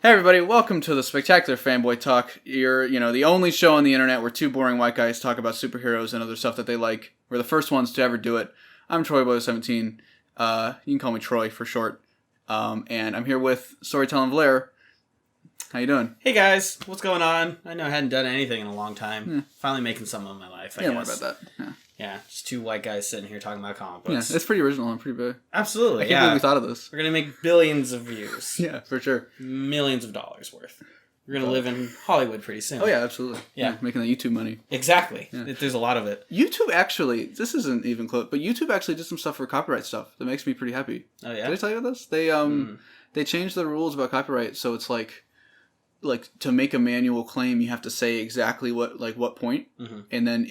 Hey everybody, welcome to the Spectacular Fanboy Talk. You're, the only show on the internet where two boring white guys talk about superheroes and other stuff that they like. We're the first ones to ever do it. I'm TroyBoy17. You can call me Troy for short. And I'm here with Storytelling Blair. How you doing? Hey guys, what's going on? I know I hadn't done anything in a long time. Finally making something of my life, I guess. Don't worry about that. Yeah, just two white guys sitting here talking about comic books. Yeah, it's pretty original and pretty big. Absolutely, I can't believe we thought of this. We're going to make billions of views. Yeah, for sure. Millions of dollars worth. We're going to live in Hollywood pretty soon. Oh yeah, absolutely. Yeah. Making that YouTube money. Exactly. Yeah. There's a lot of it. YouTube actually, this isn't even close, but YouTube actually did some stuff for copyright stuff that makes me pretty happy. Oh yeah? Did I tell you about this? They changed the rules about copyright, so it's like to make a manual claim, you have to say exactly what point, and then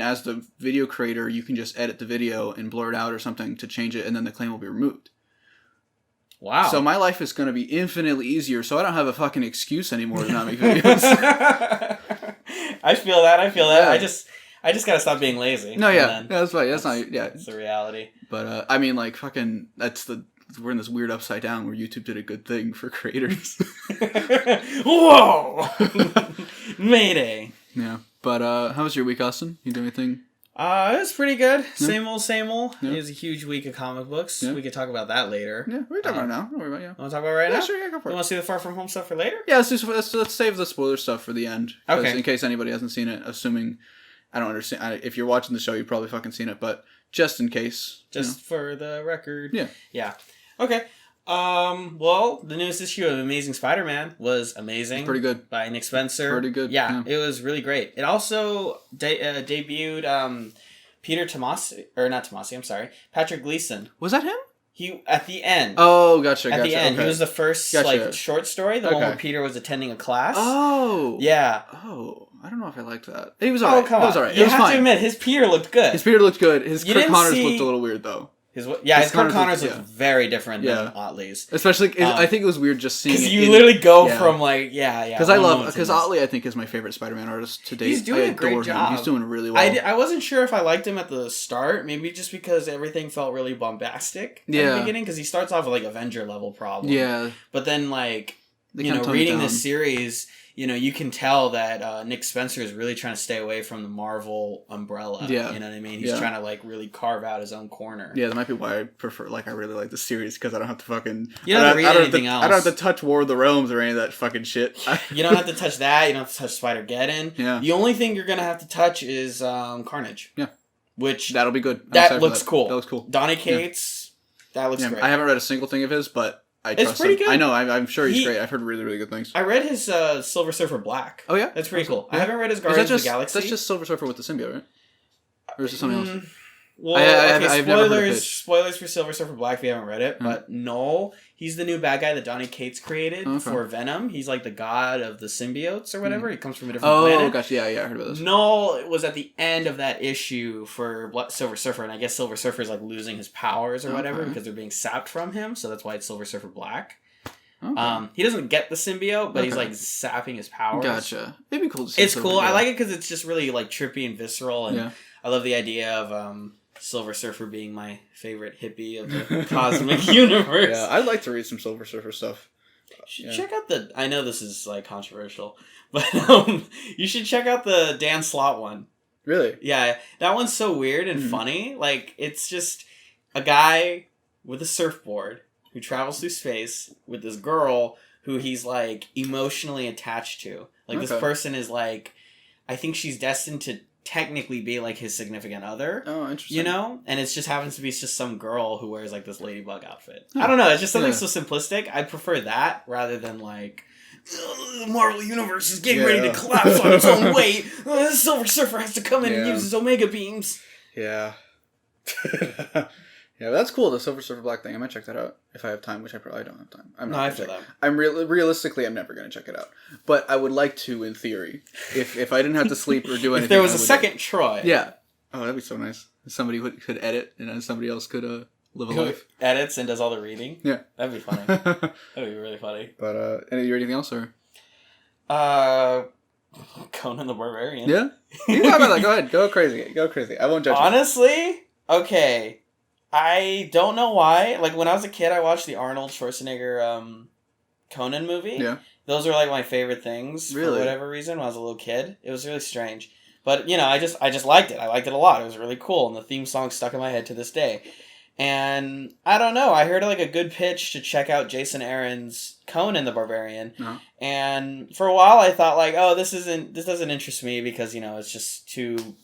as the video creator, you can just edit the video and blur it out or something to change it, and then the claim will be removed. Wow. So my life is going to be infinitely easier, so I don't have a fucking excuse anymore to not make videos. I feel that. Yeah. I just got to stop being lazy. No, yeah, that's right. That's not. Yeah, it's the reality. But we're in this weird upside down where YouTube did a good thing for creators. Whoa! Mayday. Yeah. But how was your week, Austin? You do anything? It was pretty good. Yeah. Same old. Yeah. It was a huge week of comic books. Yeah. We could talk about that later. Yeah, we're talking about it now. Don't worry about it. Yeah. Want to talk about it right now? Sure, yeah, go for it. You want to see the Far From Home stuff for later? Yeah, let's save the spoiler stuff for the end. Okay. In case anybody hasn't seen it, assuming, I don't understand. If you're watching the show, you've probably fucking seen it, but just in case. Just for the record. Yeah. Yeah. Okay. Well, the newest issue of Amazing Spider-Man was amazing. Pretty good. By Nick Spencer. Pretty good. Yeah, it was really great. It also debuted Peter Tomasi, or not Tomasi, I'm sorry, Patrick Gleason. Was that him? He at the end. Oh, gotcha. At the end, okay. he was the first short story, the one where Peter was attending a class. Oh. Yeah. Oh, I don't know if I liked that. He was alright. Come on. It was alright. You have to admit, his Peter looked good. His Peter looked good. His Kirk Connors looked a little weird though. His Kirk Connors looked very different than Otley's. Especially, I think it was weird just seeing it. Because you literally go from Because Otley, I think, is my favorite Spider-Man artist to date. He's doing a great job. He's doing really well. I wasn't sure if I liked him at the start, maybe just because everything felt really bombastic at the beginning, because he starts off with Avenger level problems. Yeah. But then reading this series, you can tell that Nick Spencer is really trying to stay away from the Marvel umbrella. Yeah. You know what I mean? He's trying to really carve out his own corner. Yeah, that might be why I prefer, I really like the series, because I don't have to fucking... You don't have to read anything else. I don't have to touch War of the Realms or any of that fucking shit. You don't have to touch that. You don't have to touch Spider-Geddon. Yeah. The only thing you're going to have to touch is Carnage. Yeah. Which... That'll be good. That looks cool. That looks cool. Donny Cates, that looks great. I haven't read a single thing of his, but... It's pretty good. I know. I'm sure he's great. I've heard really, really good things. I read his Silver Surfer Black. Oh, yeah? That's pretty cool. Yeah. I haven't read his Guardians of the Galaxy. That's just Silver Surfer with the symbiote, right? Or is it something else? Well, I've never heard of it. Spoilers for Silver Surfer Black if you haven't read it. But Null, he's the new bad guy that Donny Cates created for Venom. He's like the god of the symbiotes or whatever. He comes from a different planet. Oh, gosh. Yeah, I heard about this. Null was at the end of that issue for Silver Surfer, and I guess Silver Surfer is losing his powers or whatever because they're being sapped from him, so that's why it's Silver Surfer Black. Okay. He doesn't get the symbiote, but he's sapping his powers. Gotcha. It'd be cool to see. It's cool. I like it because it's just really trippy and visceral, and I love the idea of Silver Surfer being my favorite hippie of the cosmic universe. Yeah, I'd like to read some Silver Surfer stuff. Check out I know this is controversial, but you should check out the Dan Slott one. Really? Yeah, that one's so weird and funny. It's just a guy with a surfboard who travels through space with this girl who he's emotionally attached to. This person is I think she's destined to technically be his significant other. Oh, interesting. And it just happens to be just some girl who wears this ladybug outfit. I don't know, it's just something so simplistic. I prefer that rather than the Marvel Universe is getting ready to collapse on its own weight. The Silver Surfer has to come in and use his Omega beams. Yeah. Yeah, that's cool, the Silver Surfer Black thing. I might check that out if I have time, which I probably don't have time. I feel that. Realistically, I'm never going to check it out. But I would like to, in theory. If I didn't have to sleep or do anything. If there was a second Troy. Yeah. Oh, that'd be so nice. Somebody could edit, and then somebody else could live a life. Edits and does all the reading? Yeah. That'd be funny. That'd be really funny. But, anything else, or? Conan the Barbarian. Yeah? You talk about that. Go ahead. Go crazy. I won't judge you. Honestly? Okay. I don't know why. When I was a kid, I watched the Arnold Schwarzenegger Conan movie. Yeah. Those are like my favorite things Really? for whatever reason when I was a little kid. It was really strange. But, you know, I just liked it. I liked it a lot. It was really cool. And the theme song stuck in my head to this day. And I don't know. I heard like a good pitch to check out Jason Aaron's Conan the Barbarian. Uh-huh. And for a while I thought like, oh, this doesn't interest me because, you know, it's just too...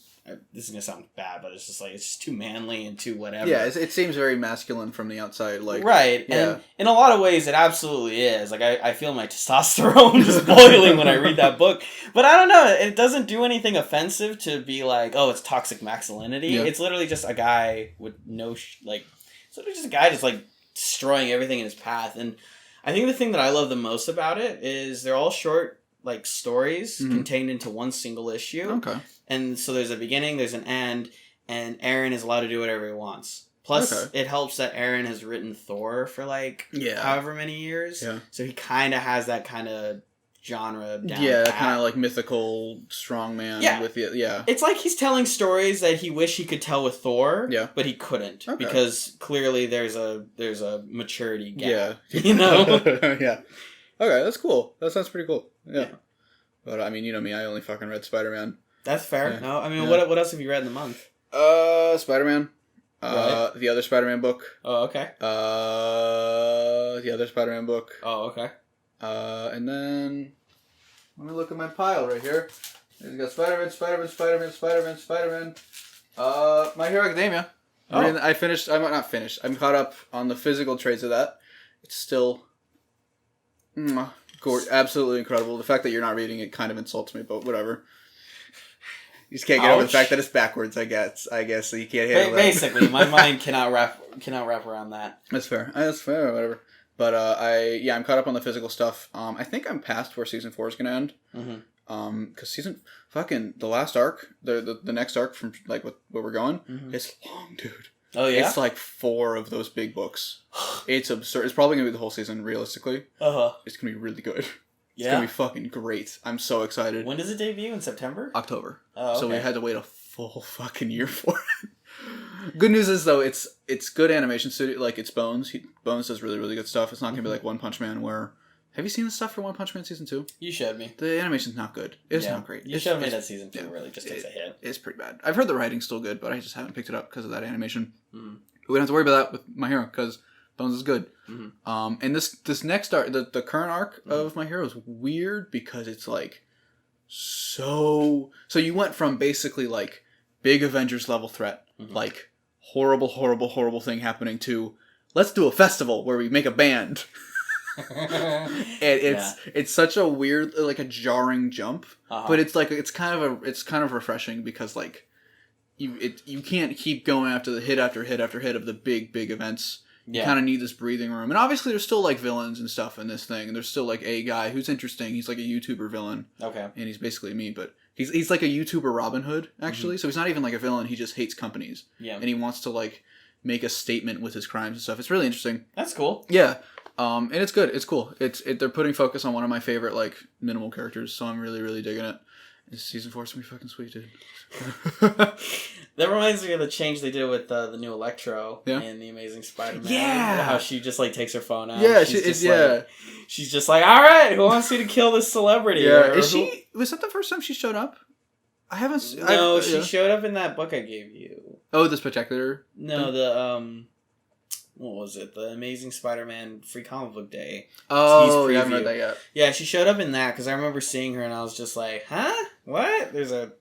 This is going to sound bad, but it's just like, it's just too manly and too whatever. Yeah, it seems very masculine from the outside. Like, right. Yeah. And in a lot of ways, it absolutely is. Like, I feel my testosterone just boiling when I read that book. But I don't know. It doesn't do anything offensive to be like, oh, it's toxic masculinity. Yeah. It's literally just a guy with no... it's literally just a guy just, like, destroying everything in his path. And I think the thing that I love the most about it is they're all short, like, stories contained into one single issue. Okay. And so there's a beginning, there's an end, and Aaron is allowed to do whatever he wants. Plus, it helps that Aaron has written Thor for, like, however many years. Yeah. So he kind of has that kind of genre down. Yeah, kind of like mythical strongman. Yeah. With the, yeah. It's like he's telling stories that he wished he could tell with Thor, Yeah. but he couldn't. Okay. Because clearly there's a maturity gap. Yeah. You know? Yeah. Okay, that's cool. That sounds pretty cool. Yeah. Yeah. But, I mean, you know me, I only fucking read Spider-Man. That's fair. Yeah. No, I mean, Yeah. what else have you read in the month? Spider-Man. Right. The other Spider-Man book. Oh, okay. The other Spider-Man book. Oh, okay. And then... Let me look at my pile right here. We've got Spider-Man, My Hero Academia. Oh. I finished... I'm not finished. I'm caught up on the physical trades of that. It's still... absolutely incredible. The fact that you're not reading it kind of insults me, but whatever. You just can't get over the fact that it's backwards, I guess, so you can't handle that. Basically, my mind cannot wrap around that. That's fair. That's fair, whatever. But I'm caught up on the physical stuff. I think I'm past where season 4 is gonna end. Mm-hmm. Because the last arc, the next arc from like where we're going, it's long, dude. Oh yeah. It's like 4 of those big books. It's absurd. It's probably gonna be the whole season, realistically. It's gonna be really good. It's gonna be fucking great. I'm so excited. When does it debut? In September? October. Oh, okay. So we had to wait a full fucking year for it. Good news is though, it's good animation studio. Like it's Bones. Bones does really, really good stuff. It's not gonna be like One Punch Man where. Have you seen the stuff for One Punch Man season 2? You showed me. The animation's not good. It's not great. You showed me that season 2 really just takes a hit. It's pretty bad. I've heard the writing's still good, but I just haven't picked it up because of that animation. We don't have to worry about that with My Hero because Bones is good. And this next arc, the current arc of My Hero is weird because it's like so you went from basically like big Avengers level threat, like horrible thing happening to let's do a festival where we make a band. And it's such a weird, like a jarring jump, but it's like it's kind of refreshing because like you can't keep going after the hit after hit after hit of the big events. You kind of need this breathing room, and obviously there's still like villains and stuff in this thing, and there's still like a guy who's interesting. He's like a YouTuber villain, and he's basically me, but he's like a YouTuber Robin Hood actually. So he's not even like a villain. He just hates companies, and he wants to like make a statement with his crimes and stuff. It's really interesting. That's cool. Yeah. And it's good. It's cool. They're putting focus on one of my favorite like minimal characters, so I'm really, really digging it. Season 4's gonna be fucking sweet, dude. That reminds me of the change they did with the new Electro in The Amazing Spider-Man. Yeah, how she just like takes her phone out. Yeah, she's just like, all right, who wants you to kill this celebrity? Yeah, was that the first time she showed up? I haven't. No, she showed up in that book I gave you. Oh, the Spectacular. No, the what was it? The Amazing Spider-Man Free Comic Book Day. Oh, yeah, I haven't read that yet. Yeah, she showed up in that because I remember seeing her and I was just like, huh? What? There's a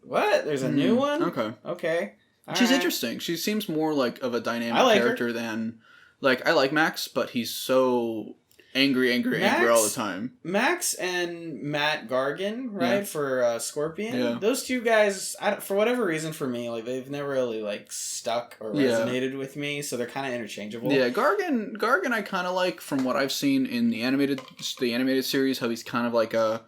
new one? Okay. She's interesting. She seems more like of a dynamic character than... Like, I like Max, but he's so angry all the time. Max and Matt Gargan, right? For Scorpion. Yeah. Those two guys, for whatever reason for me, like they've never really like stuck or resonated with me, so they're kind of interchangeable. Yeah, Gargan I kind of like from what I've seen in the animated series, how he's kind of like a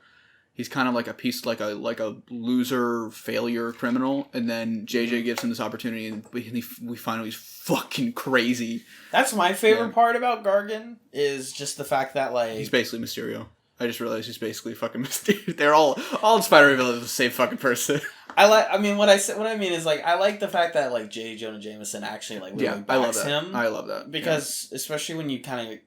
piece, like a loser failure criminal, and then JJ gives him this opportunity, and we find out he's fucking crazy. That's my favorite part about Gargan is just the fact that like he's basically Mysterio. I just realized he's basically fucking Mysterio. They're all Spider-Man villains are the same fucking person. What I mean is like I like the fact that like J. Jonah Jameson actually like really backs him. I love that because especially when you kind of.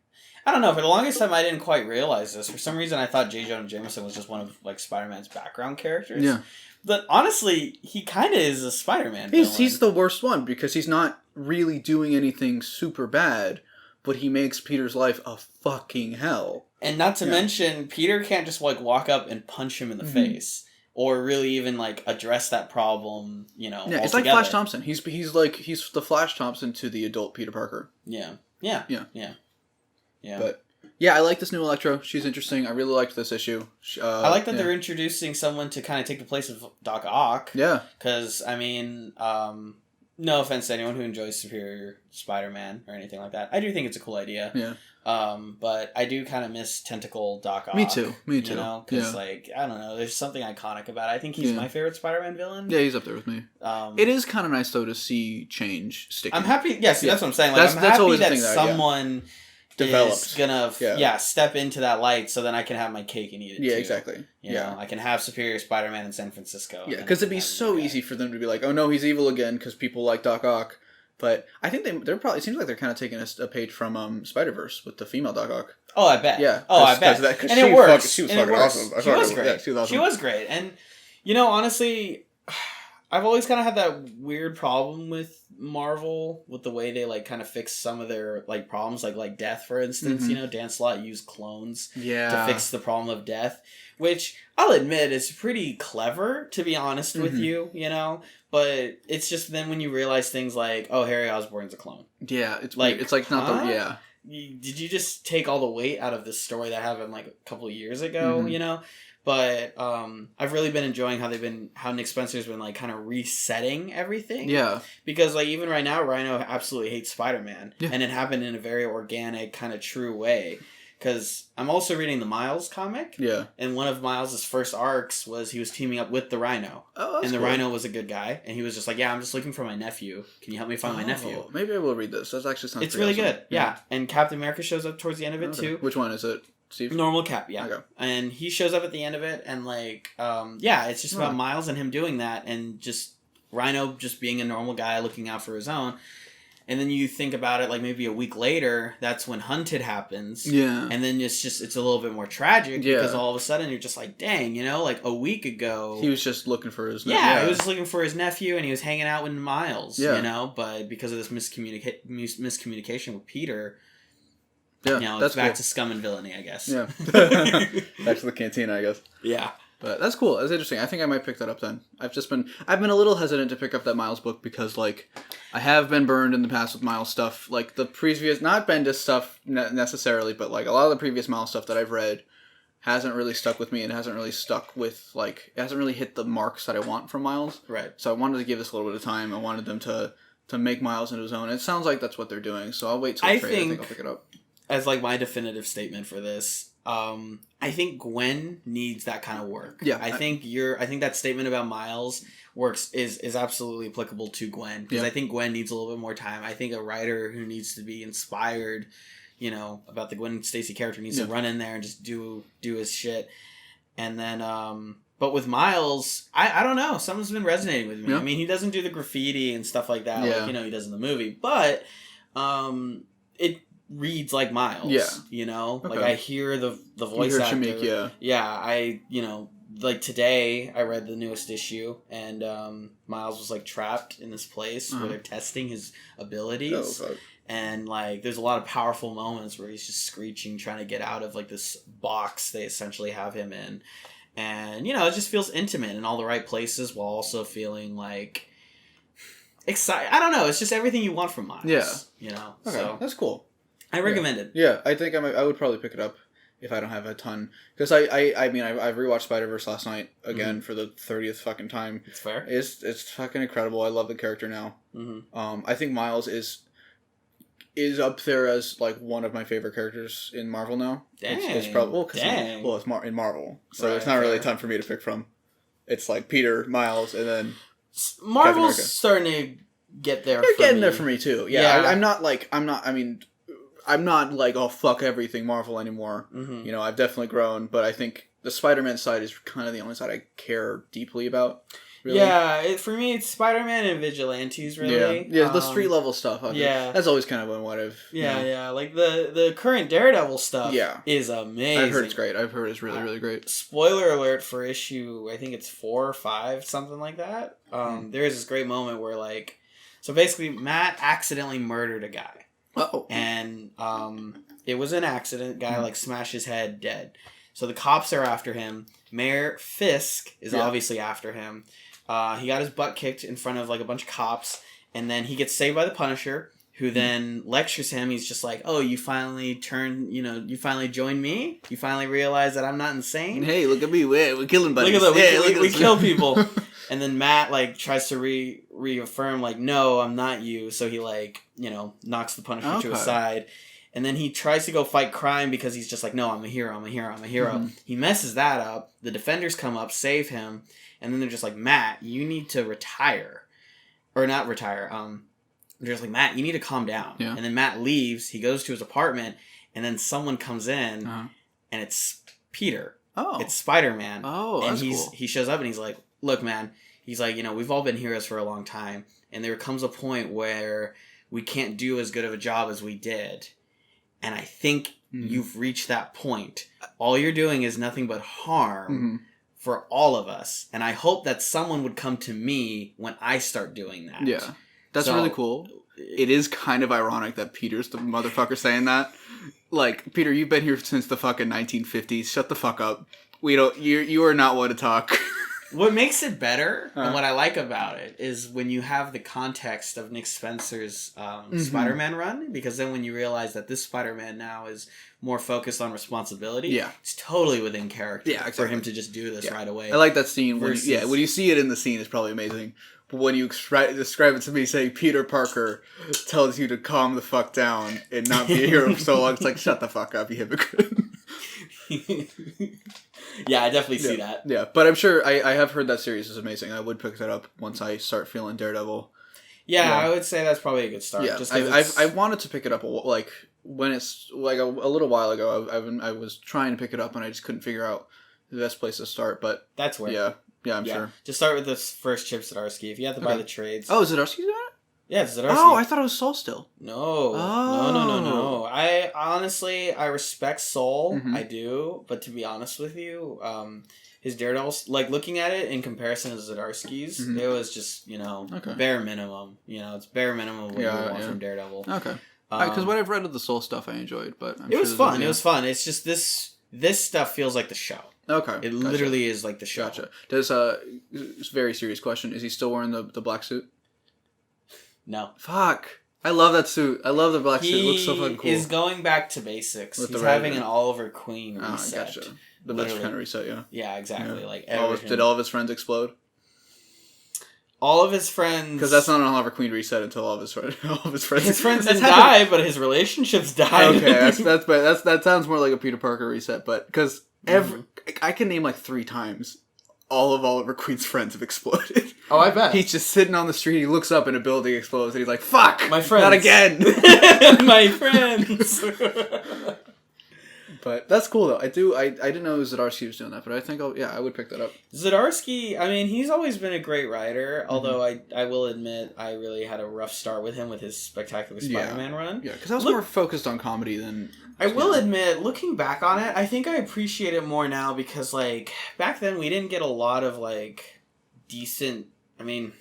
I don't know. For the longest time, I didn't quite realize this. For some reason, I thought J. Jonah Jameson was just one of like Spider-Man's background characters. Yeah. But honestly, he kind of is a Spider-Man villain. He's the worst one because he's not really doing anything super bad, but he makes Peter's life a fucking hell. And not to mention, Peter can't just like walk up and punch him in the face. Or really even like address that problem, you know. Yeah, it's like Flash Thompson. He's the Flash Thompson to the adult Peter Parker. Yeah. But yeah, I like this new Electro. She's interesting. I really liked this issue. I like that they're introducing someone to kind of take the place of Doc Ock. Yeah. Because I mean, no offense to anyone who enjoys Superior Spider-Man or anything like that. I do think it's a cool idea. Yeah. But I do kind of miss Tentacle Doc Ock. Me too. You know, because like I don't know, there's something iconic about it. I think he's my favorite Spider-Man villain. Yeah, he's up there with me. It is kind of nice though to see change sticking. I'm happy. Yes, that's what I'm saying. Like, I'm happy that someone is gonna step into that light, so then I can have my cake and eat it. Yeah, too. Exactly. You know, I can have Superior Spider-Man in San Francisco. Yeah, because it'd be so easy for them to be like, oh no, he's evil again because people like Doc Ock. But I think they're probably. It seems like they're kind of taking a page from Spider-Verse with the female Doc Ock. Oh, I bet. Yeah. Oh, I bet. And it works. She was fucking awesome. She was great. Yeah, she was awesome. She was great. And, you know, honestly, I've always kind of had that weird problem with Marvel, with the way they, like, kind of fix some of their, like, problems. Like Death, for instance. You know, Dan Slott used clones to fix the problem of Death. Which, I'll admit, is pretty clever, to be honest with you, you know? But it's just then when you realize things like, oh, Harry Osborn's a clone. Yeah, it's like not the... Yeah. Did you just take all the weight out of this story that happened like a couple of years ago, you know? But I've really been enjoying how Nick Spencer's been like kind of resetting everything. Yeah. Because like even right now, Rhino absolutely hates Spider-Man. Yeah. And it happened in a very organic, kind of true way. Because I'm also reading the Miles comic. Yeah. And one of Miles' first arcs was he was teaming up with the Rhino. Oh, that's And the cool. Rhino was a good guy. And he was just like, yeah, I'm just looking for my nephew. Can you help me find my nephew? Maybe I will read this. That actually sounds It's really awesome. Good. Yeah. And Captain America shows up towards the end of it, too. Which one is it? Steve? Normal Cap, yeah. Okay. And he shows up at the end of it. And, like, it's just about Miles and him doing that. And just Rhino just being a normal guy looking out for his own. And then you think about it, like maybe a week later, that's when Hunted happens. Yeah. And then it's a little bit more tragic because all of a sudden you're just like, dang, you know, like a week ago. He was just looking for his nephew. Yeah, he was just looking for his nephew and he was hanging out with Miles, you know, but because of this miscommunication with Peter, you know, it's back to scum and villainy, I guess. Yeah. Back to the cantina, I guess. Yeah. But that's cool. That's interesting. I think I might pick that up then. I've been a little hesitant to pick up that Miles book because, like, I have been burned in the past with Miles stuff. Like, the previous, not Bendis stuff necessarily, but, like, a lot of the previous Miles stuff that I've read hasn't really stuck with me and hasn't really stuck with, like, it hasn't really hit the marks that I want from Miles. Right. So I wanted to give this a little bit of time. I wanted them to make Miles into his own. It sounds like that's what they're doing, so I'll wait till the trade. I think I'll pick it up. As, like, my definitive statement for this, I think Gwen needs that kind of work. Yeah. I think that statement about Miles is absolutely applicable to Gwen. Because I think Gwen needs a little bit more time. I think a writer who needs to be inspired, you know, about the Gwen Stacy character needs to run in there and just do his shit. And then, but with Miles, I don't know. Something's been resonating with me. Yeah. I mean, he doesn't do the graffiti and stuff like that, like, you know, he does in the movie. But, it reads like Miles, you know? Okay. Like, I hear the voice actor. Shamik, I, you know, like, today, I read the newest issue, and Miles was, like, trapped in this place where they're testing his abilities. Oh, and, like, there's a lot of powerful moments where he's just screeching, trying to get out of, like, this box they essentially have him in. And, you know, it just feels intimate in all the right places while also feeling, like, excited. I don't know. It's just everything you want from Miles. Yeah. You know? Okay, so that's cool. I recommend it. Yeah, I think I would probably pick it up if I don't have a ton. Because I rewatched Spider-Verse last night again for the 30th fucking time. It's fair. It's fucking incredible. I love the character now. Mm-hmm. I think Miles is up there as like one of my favorite characters in Marvel now. Dang. It's probably it's in Marvel, so it's not really a ton for me to pick from. It's like Peter, Miles, and then Marvel's starting to get there. They're getting there for me too. Yeah. I'm not like oh fuck everything Marvel anymore. Mm-hmm. You know, I've definitely grown, but I think the Spider-Man side is kind of the only side I care deeply about. really. Yeah, for me, it's Spider-Man and Vigilantes, really. Yeah, the street level stuff. Yeah. That's always kind of been what I've... Yeah. Like, the current Daredevil stuff is amazing. I've heard it's great. I've heard it's really, really great. Spoiler alert for issue, I think it's 4 or 5, something like that. There is this great moment where, like... So basically, Matt accidentally murdered a guy. Oh. And it was an accident. Guy, like, smashed his head, dead. So the cops are after him. Mayor Fisk is obviously after him. He got his butt kicked in front of, like, a bunch of cops. And then he gets saved by the Punisher, who then lectures him. He's just like, oh, you finally you finally joined me? You finally realize that I'm not insane? Hey, look at me. We're killing buddies. Look at that. We kill people. And then Matt, like, tries to reaffirm, like, no, I'm not you. So he, like, knocks the Punisher to his side. And then he tries to go fight crime because he's just like, no, I'm a hero. Mm-hmm. He messes that up. The Defenders come up, save him. And then they're just like, Matt, you need to retire. Or not retire. They're just like, Matt, you need to calm down. Yeah. And then Matt leaves. He goes to his apartment. And then someone comes in. And it's Peter. Oh. It's Spider-Man. Oh, and that's cool. He shows up and he's like, look, man. He's like, we've all been heroes for a long time. And there comes a point where we can't do as good of a job as we did. And I think you've reached that point. All you're doing is nothing but harm for all of us. And I hope that someone would come to me when I start doing that. Yeah. That's really cool. It is kind of ironic that Peter's the motherfucker saying that. Like, Peter, you've been here since the fucking 1950s. Shut the fuck up. You are not one to talk. What makes it better, and what I like about it, is when you have the context of Nick Spencer's Spider-Man run, because then when you realize that this Spider-Man now is more focused on responsibility, it's totally within character for him to just do this right away. I like that scene. When you see it in the scene, it's probably amazing. But when you describe it to me, saying Peter Parker tells you to calm the fuck down and not be a hero for so long, it's like, shut the fuck up, you hypocrite. Yeah, I definitely see that. Yeah, but I'm sure I have heard that series is amazing. I would pick that up once I start feeling Daredevil. Yeah, I would say that's probably a good start. Yeah, just I wanted to pick it up like when it's like a little while ago. I was trying to pick it up and I just couldn't figure out the best place to start. But that's where I'm sure. Just start with this first Chip Zdarsky. If you have to buy the trades. Oh, is Zdarsky doing it? Yeah, Zdarsky. Oh, I thought it was Soul still. No. No. I honestly, I respect Soul. I do. But to be honest with you, his Daredevil, like, looking at it in comparison to Zdarsky's, it was just, bare minimum. It's bare minimum of what you want from Daredevil. Okay. Because what I've read of the Soul stuff I enjoyed, but it was fun. It was fun. It's just this stuff feels like the show. Okay. It literally is like the show. Gotcha. Does, very serious question, is he still wearing the black suit? No. Fuck. I love that suit. I love the black suit. It looks so fucking cool. He's going back to basics. He's having an Oliver Queen reset. Gotcha. The best kind of reset, yeah. Yeah, exactly. Yeah. Like did all of his friends explode? All of his friends... Because that's not an Oliver Queen reset until all of his friends... His friends didn't die, but his relationships died. Okay, that sounds more like a Peter Parker reset, but... Because I can name like 3 times all of Oliver Queen's friends have exploded. Oh, I bet. He's just sitting on the street, he looks up and a building explodes, and he's like, fuck! My friends. Not again! My friends! But that's cool, though. I didn't know Zdarsky was doing that, but I think I would pick that up. Zdarsky, I mean, he's always been a great writer, although I will admit I really had a rough start with him with his Spectacular Spider-Man run. Yeah, because I was more focused on comedy than... I will admit, looking back on it, I think I appreciate it more now because, like, back then we didn't get a lot of, like, decent... I mean,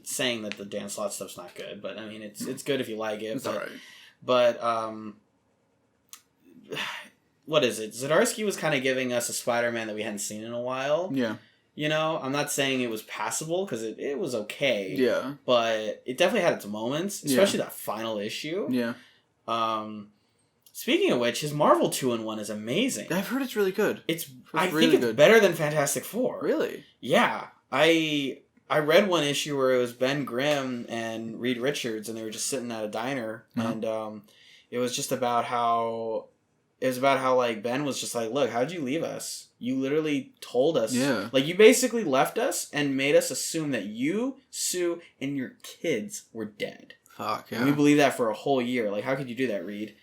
saying that the Dan Slott stuff's not good, but, I mean, it's good if you like it. It's alright. But, what is it? Zdarsky was kind of giving us a Spider-Man that we hadn't seen in a while. Yeah. I'm not saying it was passable, because it was okay. Yeah. But it definitely had its moments, especially that final issue. Yeah. Speaking of which, his Marvel 2-in-1 is amazing. I've heard it's really good. I think it's better than Fantastic Four. Really? Yeah. I read one issue where it was Ben Grimm and Reed Richards, and they were just sitting at a diner, and it was just about how... It was about how, like, Ben was just like, look, how'd you leave us? You literally told us. Yeah. Like, you basically left us and made us assume that you, Sue, and your kids were dead. Fuck, yeah. And we believed that for a whole year. Like, how could you do that, Reed?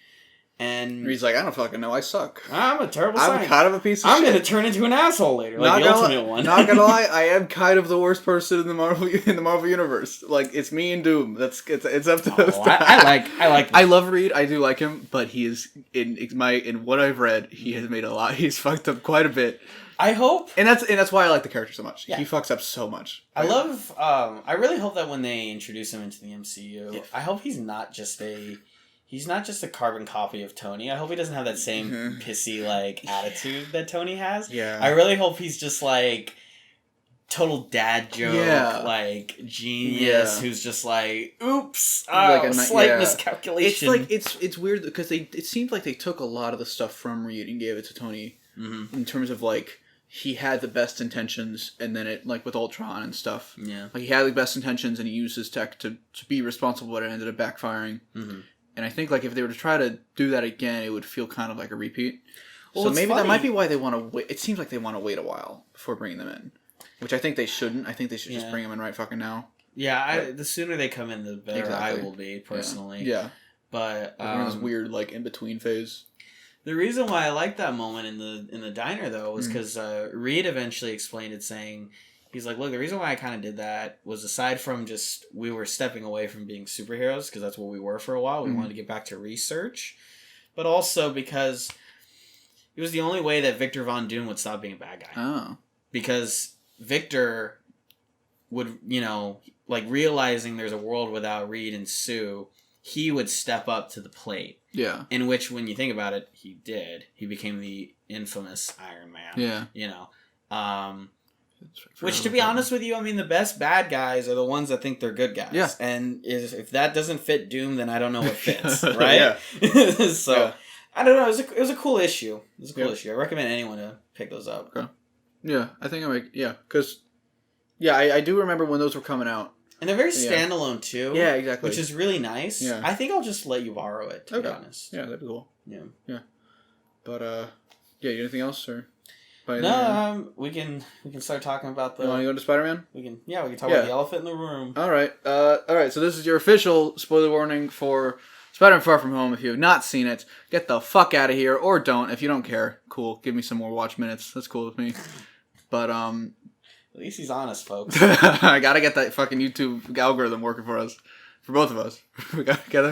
And he's like, I don't fucking know, I suck. I'm a terrible I'm scientist. kind of a piece of I'm shit. gonna turn into an asshole later, like the ultimate one. Not gonna lie, I am kind of the worst person in the Marvel universe. Like, it's me and Doom. It's up to those. I like. I love Reed. I do like him, but he is in what I've read, he has made a lot. He's fucked up quite a bit. I hope, and that's why I like the character so much. Yeah. He fucks up so much. I love. I really hope that when they introduce him into the MCU, Yeah. I hope he's not just a carbon copy of Tony. I hope he doesn't have that same pissy like attitude that Tony has. Yeah. I really hope he's just like total dad joke, like genius who's just like, oops, slight miscalculation. It's weird because it seemed like they took a lot of the stuff from Reed and gave it to Tony in terms of like he had the best intentions and then it like with Ultron and stuff. Yeah. Like he had the best intentions and he used his tech to be responsible, but it ended up backfiring. Mm-hmm. And I think like if they were to try to do that again, it would feel kind of like a repeat. Well, so maybe that might be why they want to wait. It seems like they want to wait a while before bringing them in, which I think they shouldn't. I think they should just bring them in right fucking now. Yeah, the sooner they come in, the better I will be personally. Yeah. But we're in this weird like in between phase. The reason why I liked that moment in the diner though was because Reed eventually explained it, saying. He's like, look, the reason why I kind of did that was aside from just we were stepping away from being superheroes because that's what we were for a while. We wanted to get back to research. But also because it was the only way that Victor Von Doom would stop being a bad guy. Oh. Because Victor would, like realizing there's a world without Reed and Sue, he would step up to the plate. Yeah. In which, when you think about it, he did. He became the infamous Iron Man. Yeah. Which, to be honest with you, I mean, the best bad guys are the ones that think they're good guys. Yeah. And if that doesn't fit Doom, then I don't know what fits, right? So, I don't know. It was a cool issue. It was a cool issue. I recommend anyone to pick those up. Okay. Yeah, I think because, I do remember when those were coming out. And they're very standalone, too. Yeah, exactly. Which is really nice. Yeah. I think I'll just let you borrow it, to be honest. Yeah, that'd be cool. Yeah. Yeah. But, anything else, or... No, we can start talking about the... You want to go to Spider-Man? We can talk about the elephant in the room. Alright, so this is your official spoiler warning for Spider-Man Far From Home. If you have not seen it, get the fuck out of here, or don't. If you don't care, cool, give me some more watch minutes. That's cool with me. But, at least he's honest, folks. I gotta get that fucking YouTube algorithm working for us. For both of us. We gotta get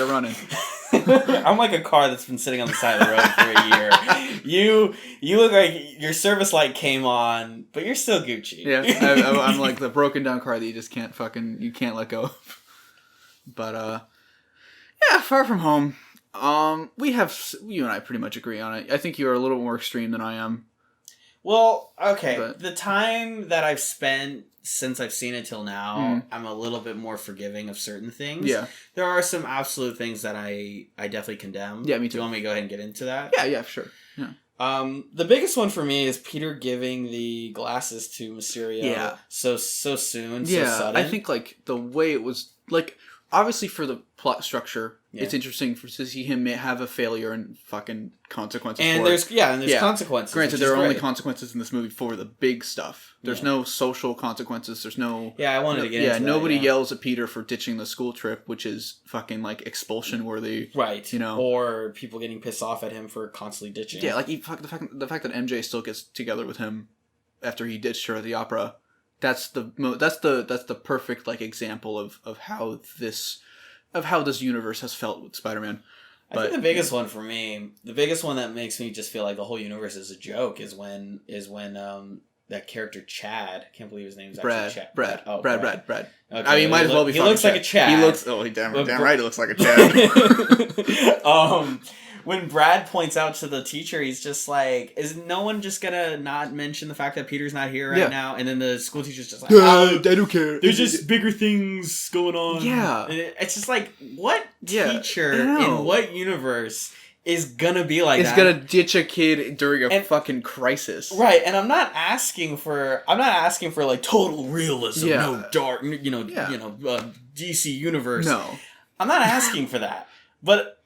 it running. I'm like a car that's been sitting on the side of the road for a year. You look like your service light came on, but you're still Gucci. Yeah, I'm like the broken down car that you just can't let go of. But, Far From Home. You and I pretty much agree on it. I think you are a little more extreme than I am. Well, okay. The time that I've spent since I've seen it till now, I'm a little bit more forgiving of certain things. Yeah. There are some absolute things that I definitely condemn. Yeah, me too. Do you want me to go ahead and get into that? Yeah, sure. Yeah. The biggest one for me is Peter giving the glasses to Mysterio so soon, so sudden. I think, like, the way it was, like, obviously for the plot structure, it's interesting to see him have a failure and fucking consequences and for there's it. There's consequences. Granted, there are only consequences in this movie for the big stuff. There's no social consequences. There's no... Yeah, I wanted to get into that. Nobody yells at Peter for ditching the school trip, which is fucking, like, expulsion-worthy. Right. Or people getting pissed off at him for constantly ditching. Yeah, like, the fact that MJ still gets together with him after he ditched her at the opera, that's the perfect, like, example of how this universe has felt with Spider-Man. I think the biggest one for me, the biggest one that makes me just feel like the whole universe is a joke is when that character Chad, I can't believe his name is actually Chad. Brad. Okay, I mean, might as well be. He looks like a Chad. He looks. Oh, damn right, he looks like a Chad. When Brad points out to the teacher, he's just like, is no one just gonna not mention the fact that Peter's not here right now? And then the school teacher's just like, I don't care. There's just bigger things going on. Yeah. It's just like, what teacher in what universe is gonna be like that? Is gonna ditch a kid during a fucking crisis. Right, and I'm not asking for like total realism, no dark, DC universe. No. I'm not asking for that. But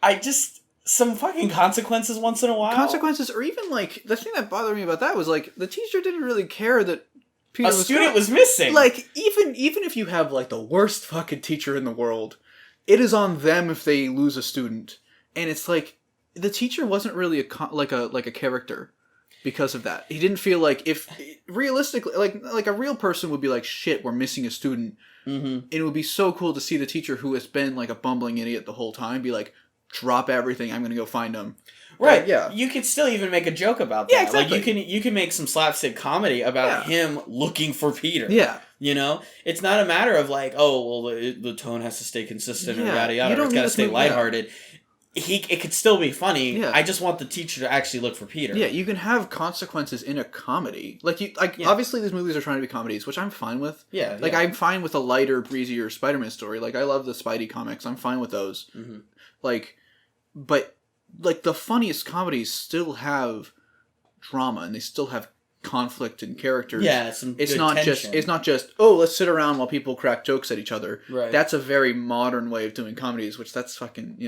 some fucking consequences once in a while. Consequences, or even, like, the thing that bothered me about that was, like, the teacher didn't really care that Peter a student was missing. Like, even if you have, like, the worst fucking teacher in the world, it is on them if they lose a student. And it's like, the teacher wasn't really like a character because of that. He didn't feel like, if realistically, like a real person would be like, shit, we're missing a student. And it would be so cool to see the teacher who has been like a bumbling idiot the whole time be like, drop everything, I'm gonna go find him. Right. Yeah. You could still even make a joke about that. Yeah, exactly. Like you can make some slapstick comedy about him looking for Peter. Yeah. You know, it's not a matter of like, oh, well, the tone has to stay consistent or yada yada. It's got to stay lighthearted. It could still be funny. Yeah. I just want the teacher to actually look for Peter. Yeah, you can have consequences in a comedy. Obviously these movies are trying to be comedies, which I'm fine with. Yeah. I'm fine with a lighter, breezier Spider-Man story. Like, I love the Spidey comics. I'm fine with those. But the funniest comedies still have drama, and they still have conflict and characters. Yeah, it's not just oh, let's sit around while people crack jokes at each other. Right. That's a very modern way of doing comedies, which that's fucking,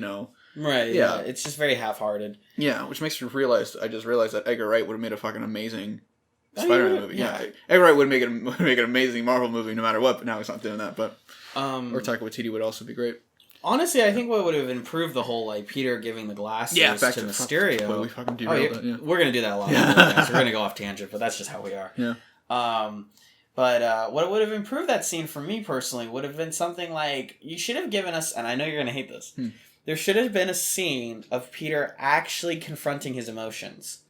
Right. Yeah. It's just very half-hearted. Yeah, which makes me realize. I just realized that Edgar Wright would have made a fucking amazing Spider-Man movie. Yeah. Edgar Wright would make an amazing Marvel movie no matter what. But now he's not doing that. But or Taika Waititi would also be great. Honestly, I think what would have improved the whole, like, Peter giving the glasses to Mysterio... we fucking derailed it, yeah. We're going to do that a lot. We're going to go off tangent, but that's just how we are. Yeah. But what would have improved that scene for me, personally, would have been something like... You should have given us... And I know you're going to hate this. There should have been a scene of Peter actually confronting his emotions.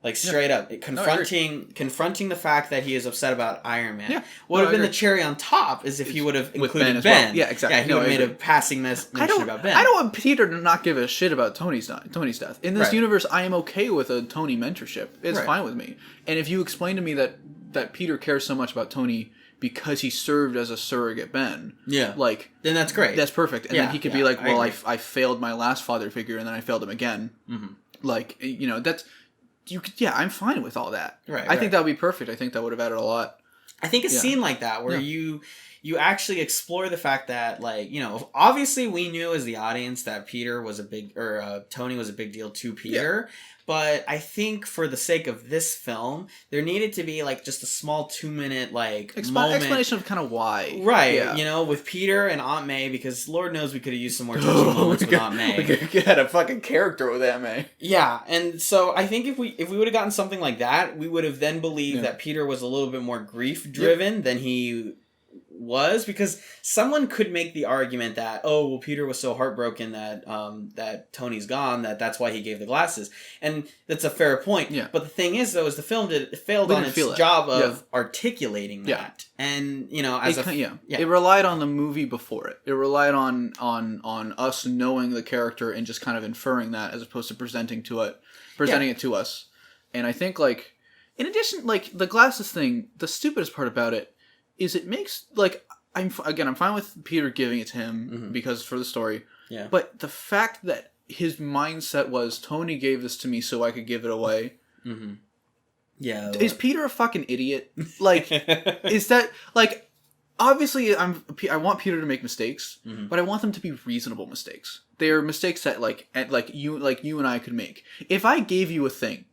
Like, straight up. Confronting the fact that he is upset about Iron Man. Yeah. What would have been the cherry on top is if he would have included Ben. Well. Yeah, exactly. Yeah, he would have made a passing mention about Ben. I don't want Peter to not give a shit about Tony's death. In this universe, I am okay with a Tony mentorship. It's fine with me. And if you explain to me that Peter cares so much about Tony because he served as a surrogate Ben, then that's great. That's perfect. And then he could be like, well, I failed my last father figure, and then I failed him again. Like, that's... I'm fine with all that. I think that would be perfect. I think that would have added a lot. I think a scene like that where you actually explore the fact that, like, obviously we knew as the audience that Peter was Tony was a big deal to Peter. But I think for the sake of this film, there needed to be, like, just a small 2-minute, like, explanation of kind of why. Right. With Peter and Aunt May, because Lord knows we could have used some more touching moments with Aunt May. We could have had a fucking character with Aunt May. Yeah, and so I think if we would have gotten something like that, we would have then believed that Peter was a little bit more grief-driven than he was, because someone could make the argument that, oh, well, Peter was so heartbroken that Tony's gone, that's why he gave the glasses, and that's a fair point. But the thing is, though, is the film failed on its job of articulating that, and it relied on the movie before it. It relied on us knowing the character and just kind of inferring that, as opposed to presenting it to us. And I think, like, in addition, like, the glasses thing, the stupidest part about it is it makes, like, I'm fine with Peter giving it to him because for the story. Yeah. But the fact that his mindset was, Tony gave this to me so I could give it away. Yeah. Is Peter a fucking idiot? Like, is that, like, obviously I want Peter to make mistakes, but I want them to be reasonable mistakes. They are mistakes that, like you and I could make. If I gave you a thing,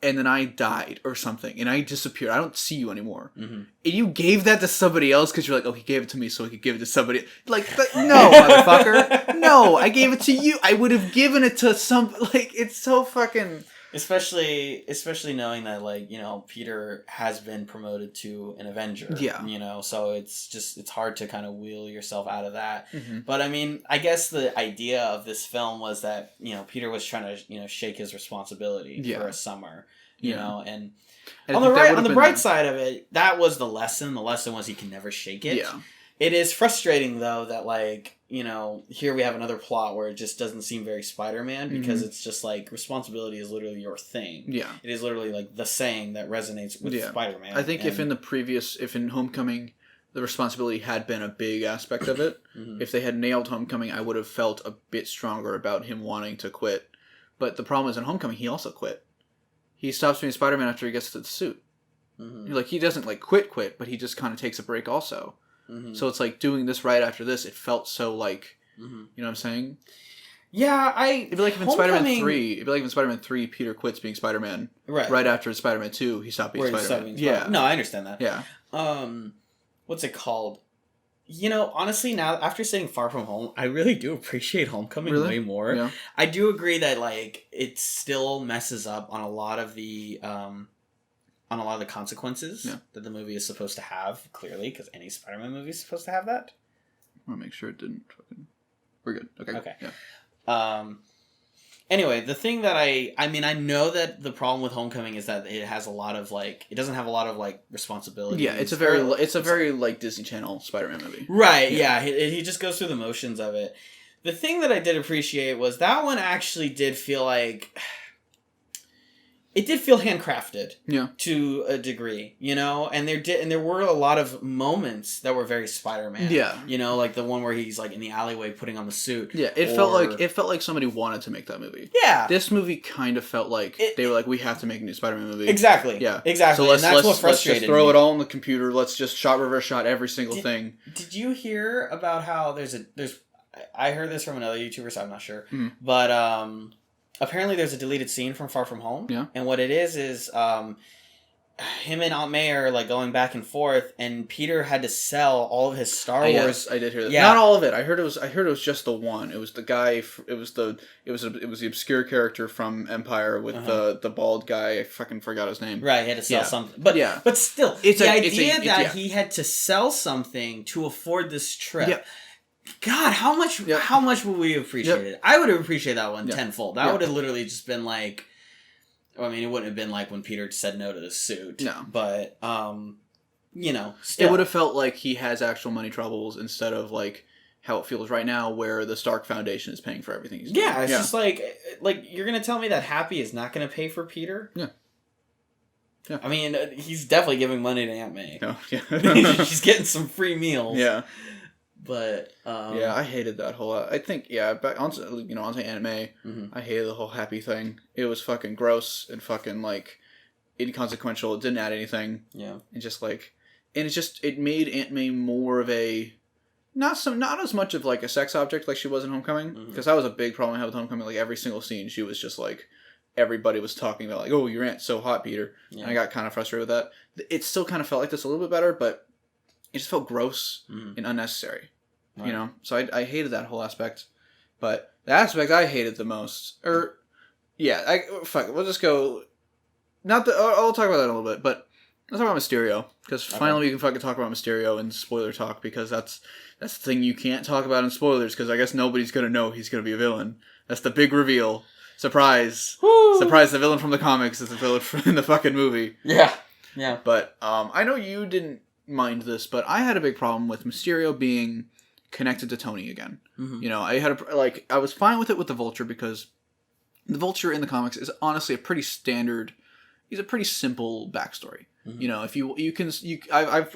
and then I died or something, and I disappeared, I don't see you anymore. And you gave that to somebody else because you're like, oh, he gave it to me so he could give it to somebody. Like, no, motherfucker. No, I gave it to you. I would have given it to some... Like, it's so fucking... Especially knowing that, like, Peter has been promoted to an Avenger. Yeah. So it's hard to kind of wheel yourself out of that. But, I mean, I guess the idea of this film was that, Peter was trying to, shake his responsibility for a summer, you know, and on the bright side of it, that was the lesson. The lesson was he can never shake it. Yeah. It is frustrating, though, that, like, here we have another plot where it just doesn't seem very Spider-Man, because it's just, like, responsibility is literally your thing. Yeah. It is literally, like, the saying that resonates with Spider-Man. I think if in Homecoming, the responsibility had been a big aspect of it, if they had nailed Homecoming, I would have felt a bit stronger about him wanting to quit. But the problem is, in Homecoming, he also quit. He stops being Spider-Man after he gets to the suit. Like, he doesn't, like, quit, but he just kind of takes a break also. So it's like doing this right after this, it felt so like, you know what I'm saying? Yeah, it'd be like if in Spider-Man 3, Peter quits being Spider-Man. Right after Spider-Man 2, he stopped being Spider-Man. No, I understand that. Yeah. What's it called? honestly, now after saying Far From Home, I really do appreciate Homecoming way more. Yeah. I do agree that like it still messes up on a lot of the consequences that the movie is supposed to have. Clearly, because any Spider-Man movie is supposed to have that. I want to make sure it didn't. We're good. Okay. Okay. Yeah. Anyway, the thing that I know that the problem with Homecoming is that it has a lot of it doesn't have a lot of responsibilities. Yeah, it's a very like Disney Channel Spider-Man movie. Right. Yeah, he just goes through the motions of it. The thing that I did appreciate was that one actually did feel like it did feel handcrafted. Yeah. To a degree, and there were a lot of moments that were very Spider-Man. Yeah. Like the one where he's in the alleyway putting on the suit. Yeah, it felt like somebody wanted to make that movie. Yeah. This movie kind of felt like they were like, we have to make a new Spider-Man movie. Exactly. Yeah. Exactly. So and that's what frustrated let's just throw me. it all on the computer. Let's just reverse shot every single thing. Did you hear about how I heard this from another YouTuber, so I'm not sure. Mm-hmm. But apparently there's a deleted scene from Far From Home. Yeah. And what it is him and Aunt May are like going back and forth, and Peter had to sell all of his Star Wars. Yes, I did hear that. Yeah. Not all of it. I heard it was just the one. It was the guy. It was the obscure character from Empire with the bald guy. I fucking forgot his name. Right, he had to sell something. But still, it's the idea that he had to sell something to afford this trip. Yep. God, how much would we appreciate it? I would have appreciated that one tenfold. That would have literally just been like, I mean, it wouldn't have been like when Peter said no to the suit. No. But, still. It would have felt like he has actual money troubles instead of like how it feels right now where the Stark Foundation is paying for everything he's doing. Yeah, it's just like you're going to tell me that Happy is not going to pay for Peter? Yeah. Yeah. I mean, he's definitely giving money to Aunt May. No, yeah. She's getting some free meals. Yeah. But yeah, I hated that whole. I think back onto anime. Mm-hmm. I hated the whole Happy thing. It was fucking gross and fucking inconsequential. It didn't add anything. Yeah, and it made Aunt May more of a not as much of like a sex object like she was in Homecoming, because that was a big problem I had with Homecoming. Like every single scene, she was just like everybody was talking about like, oh, your aunt's so hot, Peter. Yeah. And I got kind of frustrated with that. It still kind of felt like this a little bit better, but it just felt gross and unnecessary. Right. So I hated that whole aspect. But the aspect I hated the most, we'll just go. I'll talk about that in a little bit, but let's talk about Mysterio, because finally we can fucking talk about Mysterio in spoiler talk, because that's the thing you can't talk about in spoilers, because I guess nobody's gonna know he's gonna be a villain. That's the big reveal. Surprise! Woo! Surprise! The villain from the comics is the villain in the fucking movie. Yeah, yeah. But I know you didn't mind this, but I had a big problem with Mysterio being connected to Tony again. Mm-hmm. I was fine with it with the Vulture, because the Vulture in the comics is honestly he's a pretty simple backstory. Mm-hmm.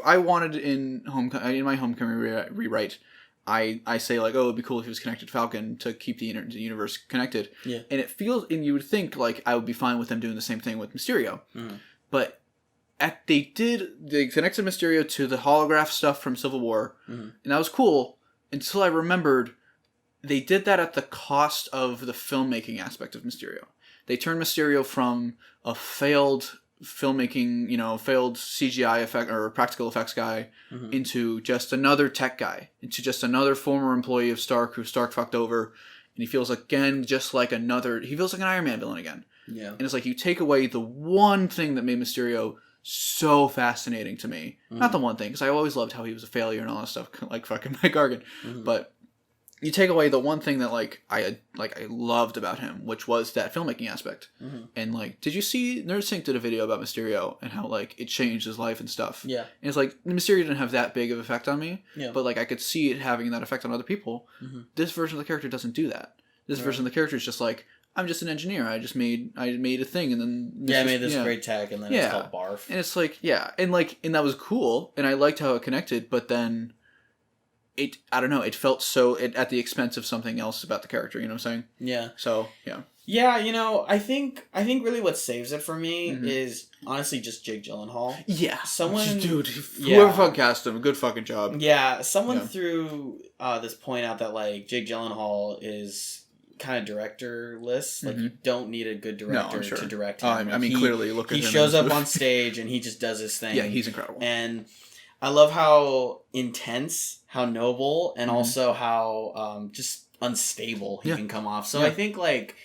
I wanted in my Homecoming rewrite, I say like, oh, it'd be cool if he was connected to Falcon to keep the universe connected. Yeah. And it feels, and you would think like I would be fine with them doing the same thing with Mysterio. Mm-hmm. But they connected Mysterio to the holograph stuff from Civil War, and that was cool until I remembered they did that at the cost of the filmmaking aspect of Mysterio. They turned Mysterio from a failed filmmaking, failed CGI effect or practical effects guy into just another tech guy, into just another former employee of Stark who Stark fucked over, and he feels again just like an Iron Man villain again. Yeah. And it's like you take away the one thing that made Mysterio so fascinating to me. Not the one thing, because I always loved how he was a failure and all that stuff, like fucking Mike Gargan. But you take away the one thing that I loved about him, which was that filmmaking aspect. And did you see NerdSync did a video about Mysterio and how it changed his life and stuff? Yeah. And it's like Mysterio didn't have that big of an effect on me, but I could see it having that effect on other people. This version of the character doesn't do that. This version of the character is just I'm just an engineer. I made a thing, and then I made this great tech, and then it's called Barf. And it's and that was cool, and I liked how it connected. But then, I don't know. It felt so at the expense of something else about the character. You know what I'm saying? Yeah. So yeah. Yeah, I think really what saves it for me is honestly just Jake Gyllenhaal. Yeah, whoever fucking cast him, good fucking job. Yeah, someone threw this point out that Jake Gyllenhaal is kind of directorless. You don't need a good director to direct him. Clearly, look at him. He shows up on stage and he just does his thing. Yeah, he's incredible. And I love how intense, how noble, and also how just unstable he can come off. So I think like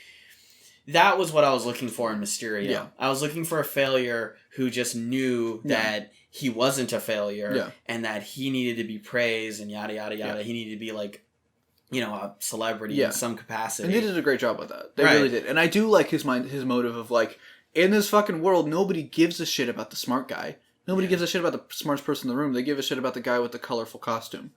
that was what I was looking for in Mysterio. Yeah. I was looking for a failure who just knew that he wasn't a failure and that he needed to be praised and yada yada yada. He needed to be like, you know, a celebrity in some capacity. And they did a great job with that. They really did. And I do like his motive of like, in this fucking world, nobody gives a shit about the smart guy. Nobody gives a shit about the smartest person in the room. They give a shit about the guy with the colorful costume.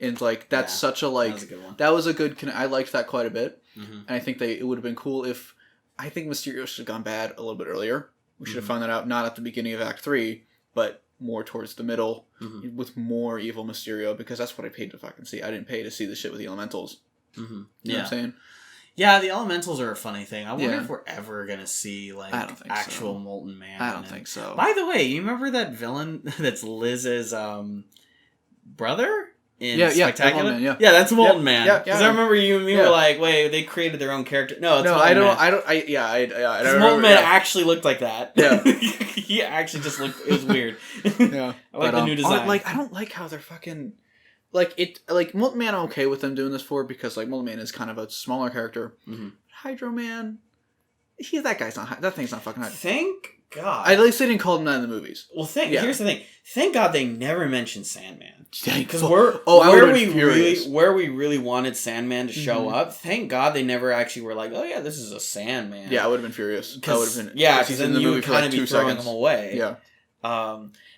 And like, that's such a like, that was a good, I liked that quite a bit. And I think it would have been cool if, I think Mysterio should have gone bad a little bit earlier. We should have found that out not at the beginning of Act 3, but more towards the middle with more evil Mysterio, because that's what I paid to fucking see. I didn't pay to see the shit with the Elementals. You know what I'm saying? Yeah, the Elementals are a funny thing. I wonder if we're ever going to see like actual Molten Man. I don't think so. By the way, you remember that villain that's Liz's brother? Spectacular? Yeah, that's Molten Man. Because I remember you and me were like, wait, they created their own character. No, it's Molten Man. I don't. Molten Man actually looked like that. Yeah. He actually just looked, it was weird. Yeah. I like the new design. I don't like how they're fucking, Molten Man I'm okay with them doing this for, because Molten Man is kind of a smaller character. Hydro Man, that thing's not fucking high. Thank God. At least they didn't call him that in the movies. Well, here's the thing. Thank God they never mentioned Sandman. Because where we really wanted Sandman to show up, thank God they never actually were like, oh yeah, this is a Sandman. Yeah, I would have been furious. Because then you would kind of be throwing him away. Yeah.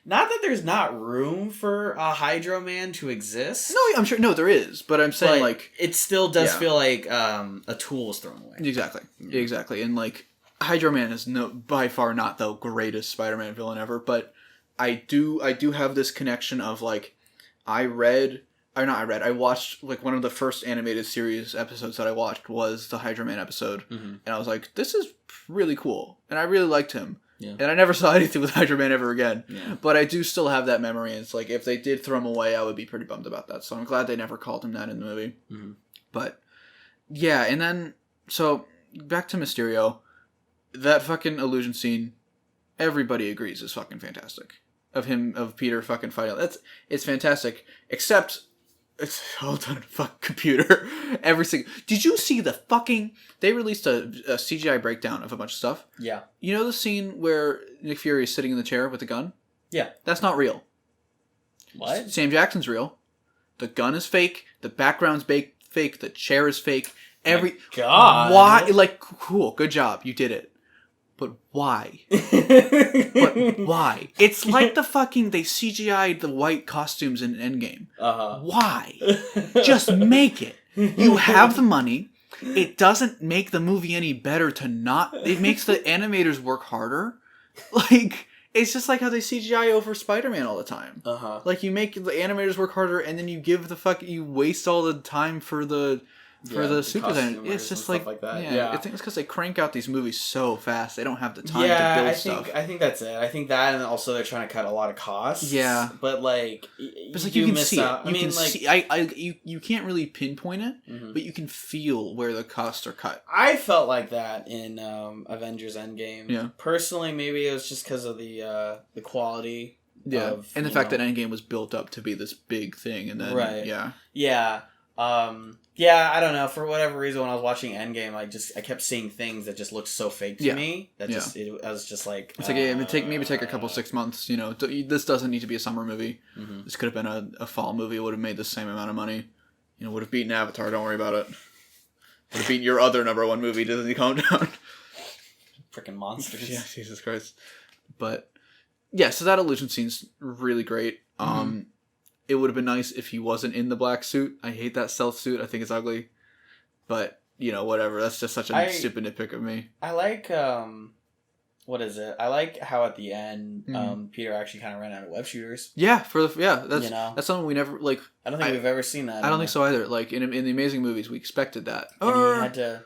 Not that there's not room for a Hydro Man to exist. No, I'm sure. No, there is. But I'm saying, it still does feel like a tool is thrown away. Exactly. And, Hydro Man is by far not the greatest Spider-Man villain ever, but I do have this connection of, I watched, one of the first animated series episodes that I watched was the Hydro Man episode, and I was like, this is really cool, and I really liked him. Yeah. And I never saw anything with Hydro Man ever again. Yeah. But I do still have that memory. And it's like, if they did throw him away, I would be pretty bummed about that. So I'm glad they never called him that in the movie. But, yeah, and then, so, back to Mysterio. That fucking illusion scene, everybody agrees is fucking fantastic. Of Peter fucking fighting. It's fantastic. Except, it's all done in a fucking computer. Did you see they released a CGI breakdown of a bunch of stuff? Yeah. You know the scene where Nick Fury is sitting in the chair with the gun? Yeah. That's not real. What? Sam Jackson's real. The gun is fake. The background's fake. The chair is fake. God. Why? Cool. Good job. You did it. But why? But why? It's like they CGI'd the white costumes in Endgame. Why? Just make it. You have the money. It doesn't make the movie any better it makes the animators work harder. It's just like how they CGI over Spider-Man all the time. You make the animators work harder, and then you give you waste all the time for the suit design. It's just like that. Yeah. I think it's because they crank out these movies so fast. They don't have the time to build stuff. I think that's it. I think that, and also they're trying to cut a lot of costs. Yeah. But you can see it. You can't really pinpoint it, but you can feel where the costs are cut. I felt like that in Avengers Endgame. Yeah. Personally, maybe it was just because of the quality. Yeah. And the fact that Endgame was built up to be this big thing, and then Yeah. Yeah, I don't know. For whatever reason, when I was watching Endgame, I kept seeing things that just looked so fake to me. That I was just like, it's maybe take a couple 6 months. This doesn't need to be a summer movie. This could have been a fall movie. It would have made the same amount of money. Would have beaten Avatar. Don't worry about it. Would have beaten your other #1 movie. Disney, calm down. Freaking monsters. Yeah, Jesus Christ. But yeah, so that illusion scene's really great. It would have been nice if he wasn't in the black suit. I hate that stealth suit. I think it's ugly. But, whatever. That's just such a stupid nitpick of me. I like, what is it? I like how at the end, Peter actually kind of ran out of web shooters. Yeah, that's something we never, I don't think we've ever seen that. I don't think so either. In the Amazing movies, we expected that. And he had to...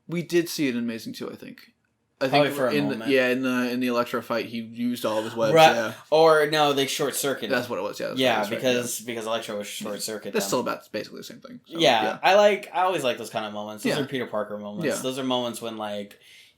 We did see it in Amazing too, I think. Probably for a moment. In the Electro fight, he used all of his webs. Right. Yeah. Or no, they short circuited. That's what it was. Yeah. Because Electro was short circuit. That's still basically the same thing. So, I always like those kind of moments. Those are Peter Parker moments. Yeah. Those are moments when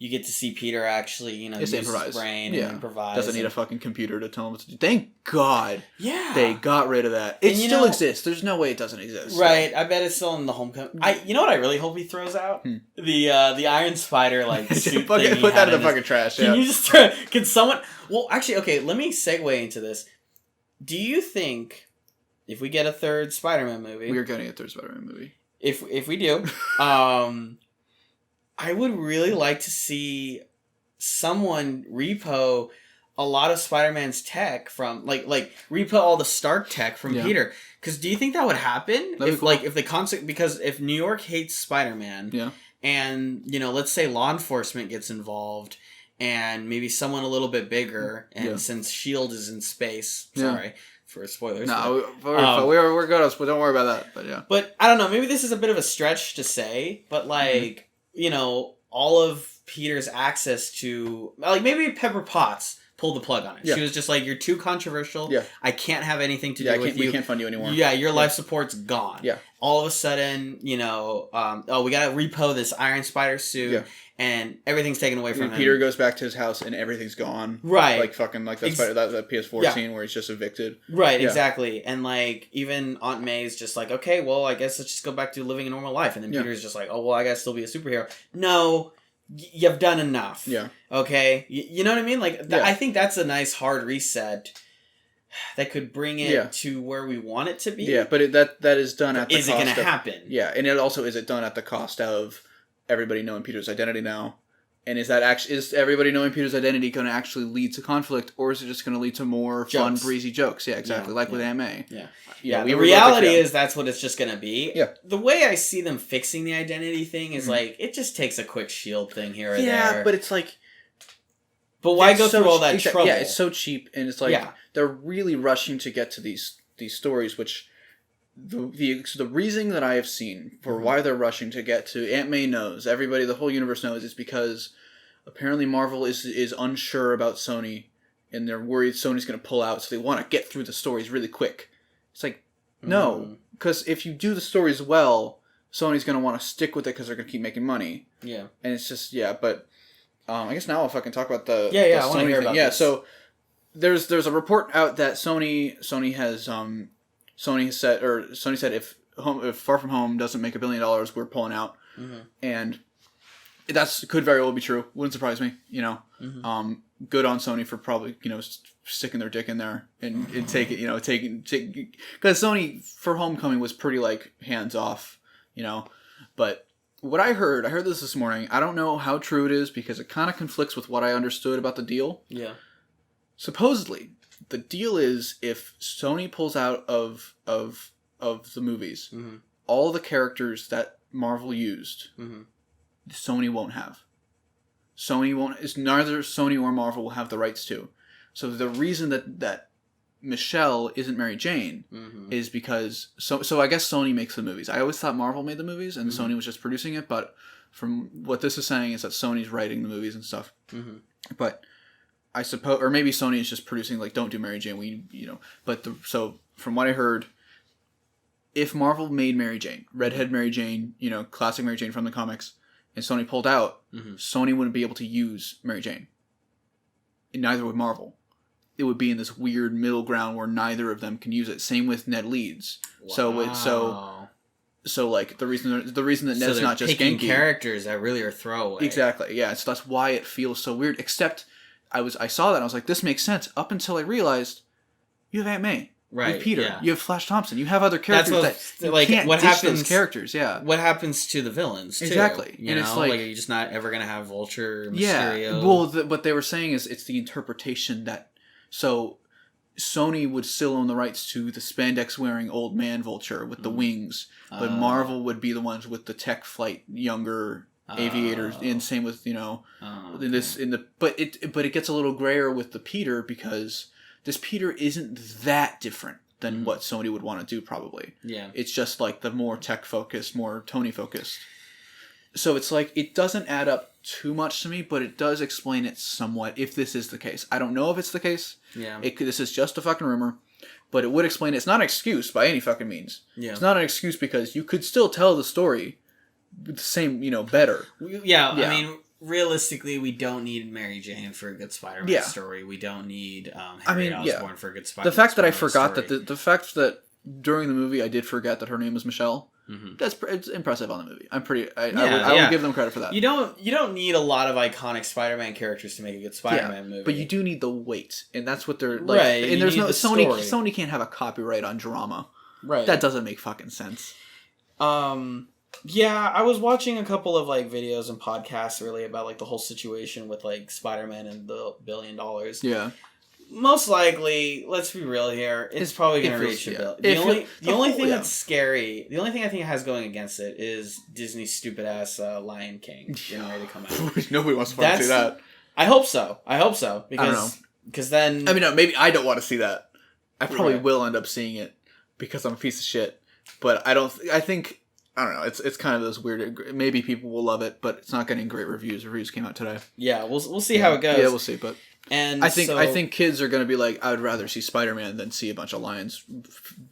you get to see Peter actually, use his brain and improvise. Doesn't need a fucking computer to tell him what to do. Thank God. Yeah. They got rid of that. It still exists. There's no way it doesn't exist. Right. I bet it's still in the Homecoming. You know what I really hope he throws out? The Iron Spider suit thing. Put that in the fucking trash. Can you just can someone? Well, actually, okay. Let me segue into this. Do you think if we get a third Spider-Man movie, we're getting a third Spider-Man movie? If we do, I would really like to see someone repo a lot of Spider-Man's tech from repo all the Stark tech from Peter. Because do you think that would happen if cool. If the concept, because if New York hates Spider-Man, and let's say law enforcement gets involved and maybe someone a little bit bigger, and since Shield is in space, sorry for spoilers. No, we're good. Don't worry about that. But I don't know. Maybe this is a bit of a stretch to say, but all of Peter's access to maybe Pepper Potts pulled the plug on it. She was just like, "You're too controversial. I can't have anything to do with you. We can't fund you anymore. Yeah, your life support's gone. Yeah. All of a sudden, we gotta repo this Iron Spider suit, and everything's taken away from him. Peter goes back to his house and everything's gone. Right. Like that PS4 scene where he's just evicted. Right. Yeah. Exactly. And even Aunt May's just like, okay, well, I guess let's just go back to living a normal life. And then Peter's just like, oh, well, I gotta still be a superhero. No. You've done enough. Yeah. Okay? You know what I mean? I think that's a nice hard reset that could bring it to where we want it to be. Yeah, but that is done at the cost of... Is it going to happen? Yeah, and it also is it done at the cost of everybody knowing Peter's identity now? And is everybody knowing Peter's identity going to actually lead to conflict, or is it just going to lead to more fun, breezy jokes? Yeah, exactly. With Aunt May. Yeah. The reality is that's what it's just going to be. Yeah. The way I see them fixing the identity thing is it just takes a quick Shield thing here or there. Yeah, but it's But why go through all that trouble? Yeah, it's so cheap, and it's they're really rushing to get to these stories, which the reason that I have seen for why they're rushing to get to Aunt May knows, everybody, the whole universe knows, is because apparently Marvel is unsure about Sony, and they're worried Sony's going to pull out, so they want to get through the stories really quick. It's no, because if you do the stories well, Sony's going to want to stick with it because they're going to keep making money. Yeah. And it's just, but I guess now if I can talk about the I want to hear about this. So there's a report out that Sony said if Far From Home doesn't make $1 billion, we're pulling out, and that could very well be true. Wouldn't surprise me. Good on Sony for probably sticking their dick in there and take it. Because Sony for Homecoming was pretty hands off. But what I heard this morning. I don't know how true it is because it kind of conflicts with what I understood about the deal. Yeah. Supposedly, the deal is if Sony pulls out of the movies, all the characters that Marvel used, Sony won't have. Neither Sony or Marvel will have the rights to. So the reason that Michelle isn't Mary Jane is because so I guess Sony makes the movies. I always thought Marvel made the movies and Sony was just producing it, but from what this is saying is that Sony's writing the movies and stuff. But I suppose, or maybe Sony is just producing don't do Mary Jane. So from what I heard, if Marvel made Mary Jane, redhead Mary Jane, classic Mary Jane from the comics, and Sony pulled out, Sony wouldn't be able to use Mary Jane. And neither would Marvel. It would be in this weird middle ground where neither of them can use it. Same with Ned Leeds. Wow. So the reason that Ned's not just picking Genki, characters that really are throwaway. Exactly. Yeah. So that's why it feels so weird. Except I saw that and I was like, this makes sense. Up until I realized you have Aunt May. Right. You have Peter. You have Flash Thompson. You have other characters that you can't ditch those characters. Yeah. What happens to the villains? Too, exactly. And it's you're just not ever gonna have Vulture, Mysterio. Yeah. Well, what they were saying is it's the interpretation that. So Sony would still own the rights to the spandex-wearing old man Vulture with the wings, but Marvel would be the ones with the tech flight younger aviators, and same with but it gets a little grayer with the Peter because this Peter isn't that different than what Sony would want to do probably. Yeah, it's just the more tech focused, more Tony focused. So it's it doesn't add up too much to me, but it does explain it somewhat if this is the case. I don't know if it's the case. Yeah. This is just a fucking rumor, but it would explain it. It's not an excuse by any fucking means. Yeah. It's not an excuse because you could still tell the story the same, better. Yeah. I mean, realistically, we don't need Mary Jane for a good Spider-Man story. We don't need Harry Osborn for a good Spider-Man story. The fact that I forgot that the fact that during the movie I did forget that her name was Michelle. It's impressive on the movie. I will give them credit for that. You don't need a lot of iconic Spider-Man characters to make a good Spider-Man movie, but you do need the weight, and that's what they're like. Right, and there's no Sony can't have a copyright on drama. Right, that doesn't make fucking sense. Yeah, I was watching a couple of like videos and podcasts really about like the whole situation with like Spider-Man and the $1 billion. Yeah. Most likely, let's be real here, it's probably going to reach a bill. The only thing that's scary, the only thing I think it has going against it is Disney's stupid ass Lion King getting ready to come out. Nobody wants to see that. I hope so. Because then... I mean, no, maybe I don't want to see that. I probably will end up seeing it because I'm a piece of shit. But I don't know. It's kind of this weird. Maybe people will love it, but it's not getting great reviews. Reviews came out today. Yeah, we'll see how it goes. Yeah, we'll see. But I think kids are going to be like, I would rather see Spider-Man than see a bunch of lions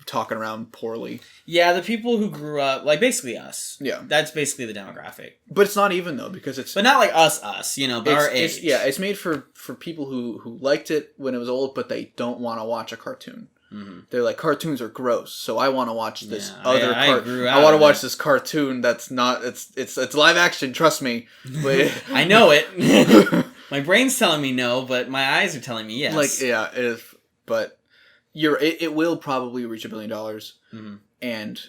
talking around poorly. Yeah, the people who grew up, like basically us. Yeah, that's basically the demographic. But it's not even though, because it's not like us. You know, but our age. It's made for people who liked it when it was old, but they don't want to watch a cartoon. Mm-hmm. They're like, cartoons are gross, so I want to watch this other cartoon. I want to watch this cartoon that's not it's live action, trust me. But I know it. My brain's telling me no, but my eyes are telling me yes. Like, yeah, it is, but it will probably reach $1 billion. Mm-hmm. And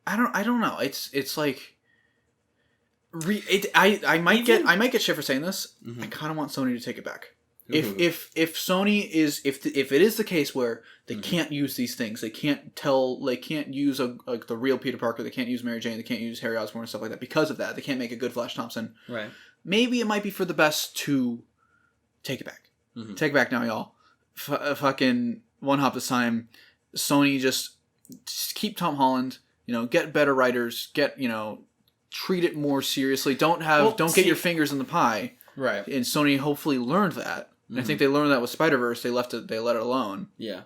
I don't know. It's like I might get shit for saying this. Mm-hmm. I kind of want Sony to take it back. If Sony is if it is the case where they can't use these things, they can't use the real Peter Parker, they can't use Mary Jane, they can't use Harry Osborn and stuff like that because of that, they can't make a good Flash Thompson. Right. Maybe it might be for the best to take it back. Mm-hmm. Take it back now, y'all. Fucking one hop this time. Sony just keep Tom Holland. Get better writers. Treat it more seriously. Don't get your fingers in the pie. Right. And Sony hopefully learned that. And I think they learned that with Spider-Verse. They let it alone. Yeah.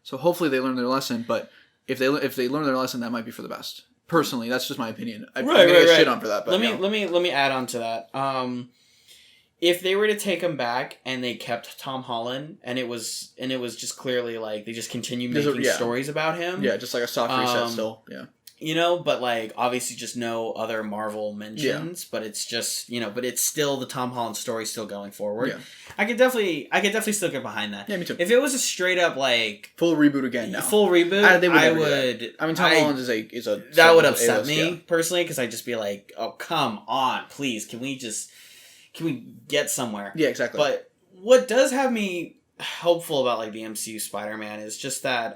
So hopefully they learned their lesson. But if they learn their lesson, that might be for the best. Personally, that's just my opinion. I'm gonna get shit on for that. But let me add on to that. If they were to take him back and they kept Tom Holland and it was just clearly like they just continue making stories about him. Yeah, just like a soft reset still. Yeah. But like obviously just no other Marvel mentions, but it's just but it's still the Tom Holland story still going forward. Yeah. I could definitely still get behind that. Yeah, me too. If it was a straight up like full reboot again now. Full reboot, I would. I mean, Tom Holland is a that would upset me personally because I'd just be like, oh come on, please, can we get somewhere? Yeah, exactly. But what does have me hopeful about like the MCU Spider-Man is just that.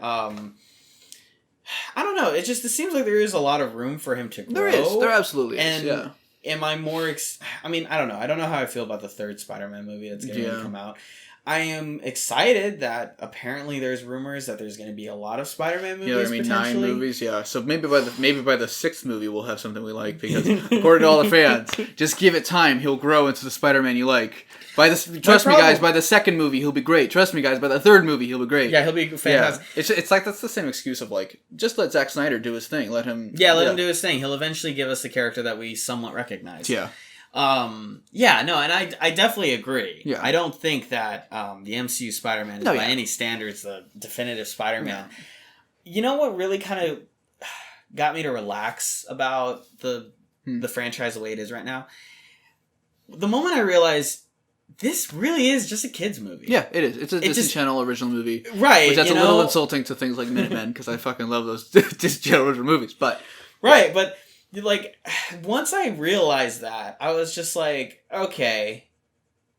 I don't know. It seems like there is a lot of room for him to grow. There is. There absolutely is. Yeah. Am I more... I mean, I don't know. I don't know how I feel about the third Spider-Man movie that's going to come out. I am excited that apparently there's rumors that there's going to be a lot of Spider-Man movies. Yeah, 9 movies. Yeah, so maybe by the 6th movie we'll have something we like because according to all the fans, just give it time, he'll grow into the Spider-Man you like. Trust me, guys. By the 2nd movie, he'll be great. Trust me, guys. By the 3rd movie, he'll be great. Yeah, he'll be fantastic. Yeah. It's like that's the same excuse of like just let Zack Snyder do his thing. Let him. Yeah, let him do his thing. He'll eventually give us the character that we somewhat recognize. Yeah. Yeah, no, and I definitely agree. Yeah. I don't think that the MCU Spider-Man is by any standards the definitive Spider-Man. No. You know what really kind of got me to relax about the franchise the way it is right now? The moment I realized this really is just a kids movie. Yeah, it is. It's a Disney Channel original movie. Right. Which that's a little insulting to things like Minutemen because I fucking love those Disney Channel original movies. But right, but like once I realized that, I was just like, okay,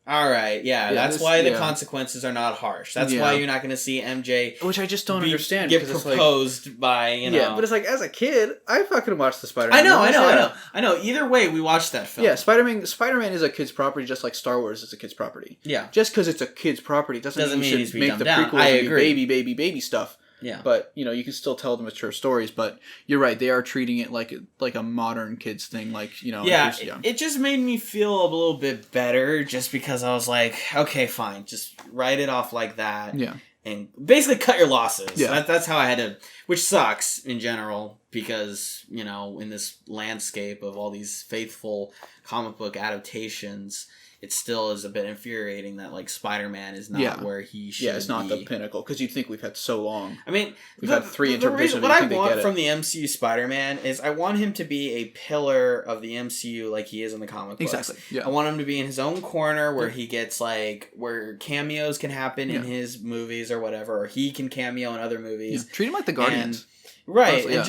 all right, that's why the consequences are not harsh. That's why you're not going to see MJ, which I just don't understand. Get proposed by Yeah, but it's like as a kid, I fucking watched the Spider-Man. I know. Either way, we watched that film. Yeah, Spider-Man is a kid's property, just like Star Wars is a kid's property. Yeah, just because it's a kid's property doesn't mean you should make the prequels baby stuff. Yeah, but you can still tell the mature stories. But you're right; they are treating it like a modern kids thing. Like it just made me feel a little bit better, just because I was like, okay, fine, just write it off like that. Yeah, and basically cut your losses. Yeah, that's how I had to Which sucks in general because, you know, in this landscape of all these faithful comic book adaptations, it still is a bit infuriating that, like, Spider-Man is not where he should be. Yeah, it's not the pinnacle, because you'd think we've had so long. I mean, we've had 3 interpretations. What I want from the MCU Spider-Man is I want him to be a pillar of the MCU like he is in the comic books. Exactly, yeah. I want him to be in his own corner where he gets, like, where cameos can happen in his movies or whatever, or he can cameo in other movies. Yeah. Treat him like the Guardians. Right, honestly, and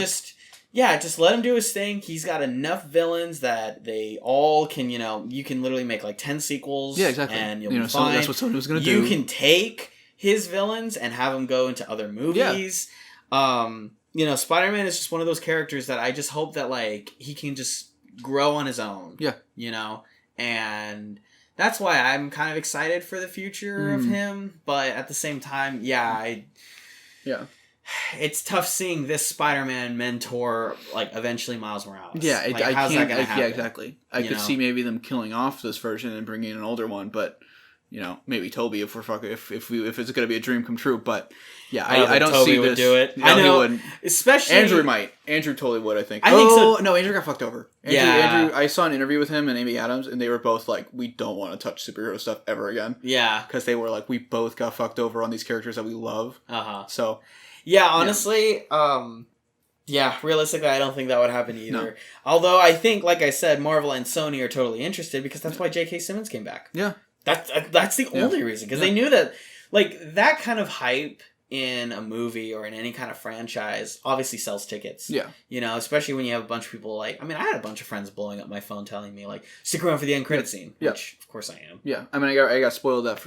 just let him do his thing. He's got enough villains that they all can, you know, you can literally make like 10 sequels. Yeah, exactly. And you'll be fine. That's what Sony was going to do. You can take his villains and have them go into other movies. Yeah. You know, Spider-Man is just one of those characters that I just hope that, like, he can just grow on his own. Yeah. You know? And that's why I'm kind of excited for the future of him. But at the same time, yeah. It's tough seeing this Spider-Man mentor, like, eventually Miles Morales. Yeah, like, how's that gonna happen? Yeah, exactly. I could see maybe them killing off this version and bringing in an older one, but, you know, maybe Toby if it's going to be a dream come true. But yeah, I don't Toby see would this. do it. No, I know, he wouldn't. Especially Andrew might. Andrew totally would. I think. I think so. No, Andrew got fucked over. Andrew. I saw an interview with him and Amy Adams, and they were both like, "We don't want to touch superhero stuff ever again." Yeah, because they were like, "We both got fucked over on these characters that we love." So. Yeah, honestly, realistically, I don't think that would happen either. No. Although I think, like I said, Marvel and Sony are totally interested because that's why J.K. Simmons came back. Yeah. That's the only reason. Because they knew that, like, that kind of hype in a movie or in any kind of franchise obviously sells tickets. Yeah. You know, especially when you have a bunch of people like... I mean, I had a bunch of friends blowing up my phone telling me, like, stick around for the end credit scene. Which, of course, I am. Yeah. I mean, I got spoiled that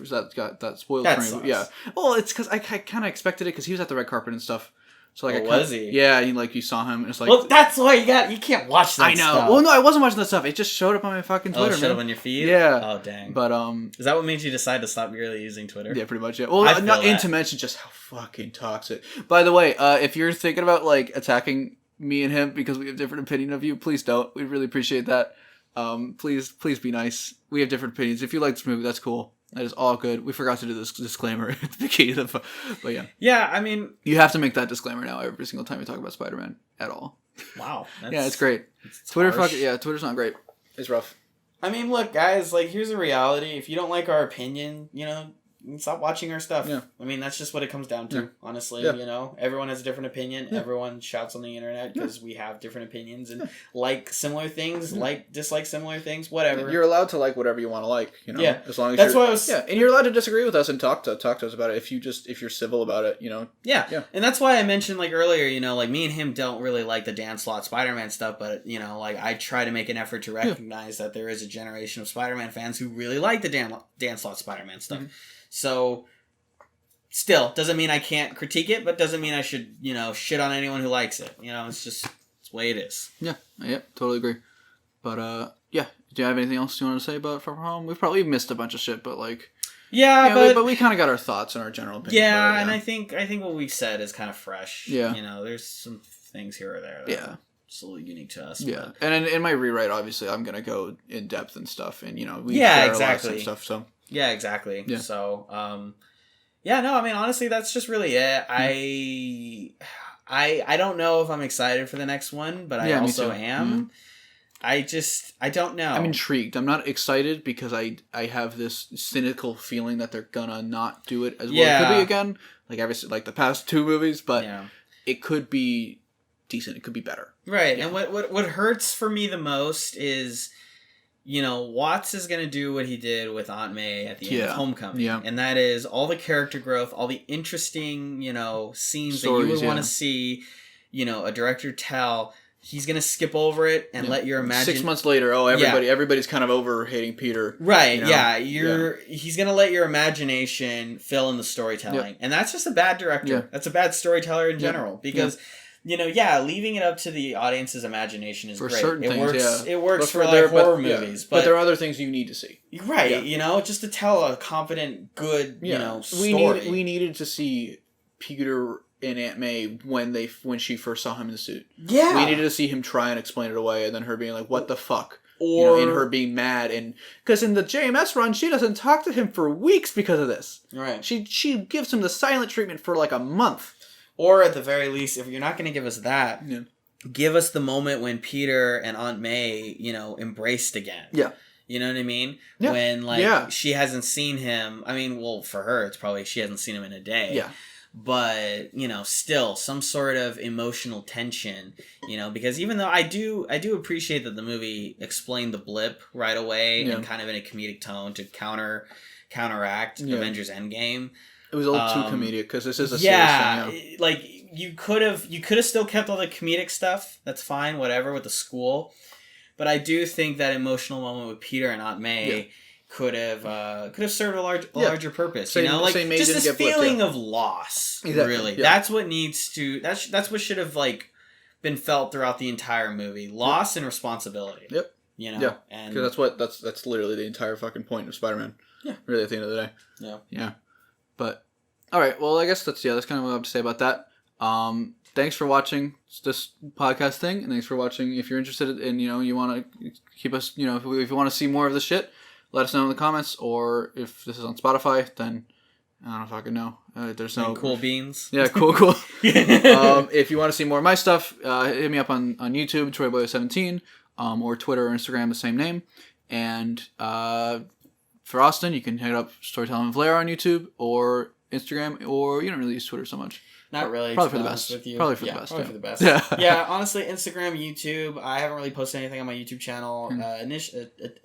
spoiled for me. Yeah. Well, it's because I kind of expected it because he was at the red carpet and stuff. So like, was he? Yeah, and like you saw him, and it's like, well, that's why you can't watch that. I know. Stuff. Well, no, I wasn't watching that stuff. It just showed up on my fucking Twitter. Oh, it showed up on your feed. Yeah. Oh, dang. But is that what made you decide to stop really using Twitter? Yeah, pretty much. Yeah. Well, and to mention just how fucking toxic. By the way, if you're thinking about like attacking me and him because we have different opinion of you, please don't. We'd really appreciate that. Please be nice. We have different opinions. If you like this movie, that's cool. That is all good. We forgot to do this disclaimer at the beginning of the... But yeah. Yeah, I mean... You have to make that disclaimer now every single time you talk about Spider-Man at all. Wow. Yeah, it's great. Twitter's not great. It's rough. I mean, look, guys, like, here's the reality. If you don't like our opinion, you know, stop watching our stuff. Yeah. I mean, that's just what it comes down to, honestly. Yeah. You know, everyone has a different opinion. Yeah. Everyone shouts on the internet because we have different opinions and like similar things, dislike similar things, whatever. You're allowed to like whatever you want to like, you know. Yeah. As long as that's what I was. Yeah, and you're allowed to disagree with us and talk to us about it if you're civil about it, you know. Yeah. Yeah. And that's why I mentioned like earlier, you know, like me and him don't really like the Dan Slott Spider-Man stuff, but you know, like I try to make an effort to recognize that there is a generation of Spider-Man fans who really like the Dan Slott Spider-Man stuff. Mm-hmm. So. Still, doesn't mean I can't critique it, but doesn't mean I should, you know, shit on anyone who likes it. You know, it's the way it is. Yeah, totally agree. But, do you have anything else you want to say about Far From Home? We've probably missed a bunch of shit, but, like... Yeah, but we kind of got our thoughts and our general opinion. Yeah, and I think what we've said is kind of fresh. Yeah. You know, there's some things here or there that are just a little unique to us. Yeah, but... and in my rewrite, obviously, I'm going to go in depth and stuff, and, you know, we share a lot of stuff, so... Yeah, exactly. Yeah. So, yeah, no, I mean, honestly, that's just really it. I don't know if I'm excited for the next one, but I also am. Mm-hmm. I don't know. I'm intrigued. I'm not excited because I have this cynical feeling that they're gonna not do it as well as it could be again. Like obviously, like the past 2 movies, but it could be decent. It could be better. Right. Yeah. And what hurts for me the most is... You know, Watts is going to do what he did with Aunt May at the end of Homecoming. Yeah. And that is all the character growth, all the interesting, you know, scenes that you would want to see, you know, a director tell. He's going to skip over it and let your imagination... 6 months later, everybody's kind of over hating Peter. Right, you know? He's going to let your imagination fill in the storytelling. Yep. And that's just a bad director. Yeah. That's a bad storyteller in general. Because... Yep. You know, leaving it up to the audience's imagination is for great. Certain things, It works for like horror movies, but there are other things you need to see. Right, you know, just to tell a confident, good, you know, story. We needed to see Peter and Aunt May when she first saw him in the suit. Yeah, we needed to see him try and explain it away, and then her being like, "What the fuck." Or and her being mad, and because in the JMS run, she doesn't talk to him for weeks because of this. Right, she gives him the silent treatment for like a month. Or at the very least, if you're not going to give us that, Yeah. give us the moment when Peter and Aunt May, embraced again. Yeah. You know what I mean? Yeah. When, she hasn't seen him. I mean, well, for her, it's probably she hasn't seen him in a day. Yeah. But, still some sort of emotional tension, because even though I do appreciate that the movie explained the blip right away and kind of in a comedic tone to counteract Avengers Endgame. It was a little too comedic because this is a serious thing. Like you could have still kept all the comedic stuff. That's fine, whatever, with the school. But I do think that emotional moment with Peter and Aunt May could have served a larger purpose. Same, just this feeling blipped, of loss. Exactly, really, yeah. that's what needs to. That's what should have been felt throughout the entire movie. Loss and responsibility. Yep. Yeah, and that's literally the entire fucking point of Spider-Man. Yeah. Really, at the end of the day. Yeah. Yeah. But all right, well, I guess that's kind of what I have to say about that. Thanks for watching this podcast thing, and thanks for watching. If you're interested in, you want to keep us, if you want to see more of this shit, let us know in the comments. Or if this is on Spotify, then I don't fucking know. There's no cool beans. Yeah, cool. If you want to see more of my stuff, hit me up on YouTube, TroyBoy17, or Twitter or Instagram, the same name. And for Austin, you can hit up Storytelling with Blair on YouTube or Instagram, or you don't really use Twitter so much. Not really. Probably for the best. With you. Probably for the best. Probably for the best. Yeah. Yeah, honestly, Instagram, YouTube. I haven't really posted anything on my YouTube channel.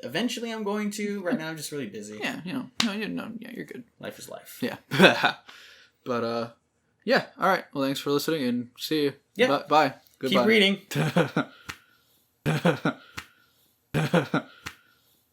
Eventually, I'm going to. Right now, I'm just really busy. Yeah, you're good. Life is life. Yeah. But, yeah. All right. Well, thanks for listening, and see you. Yeah. Bye. Goodbye. Keep reading.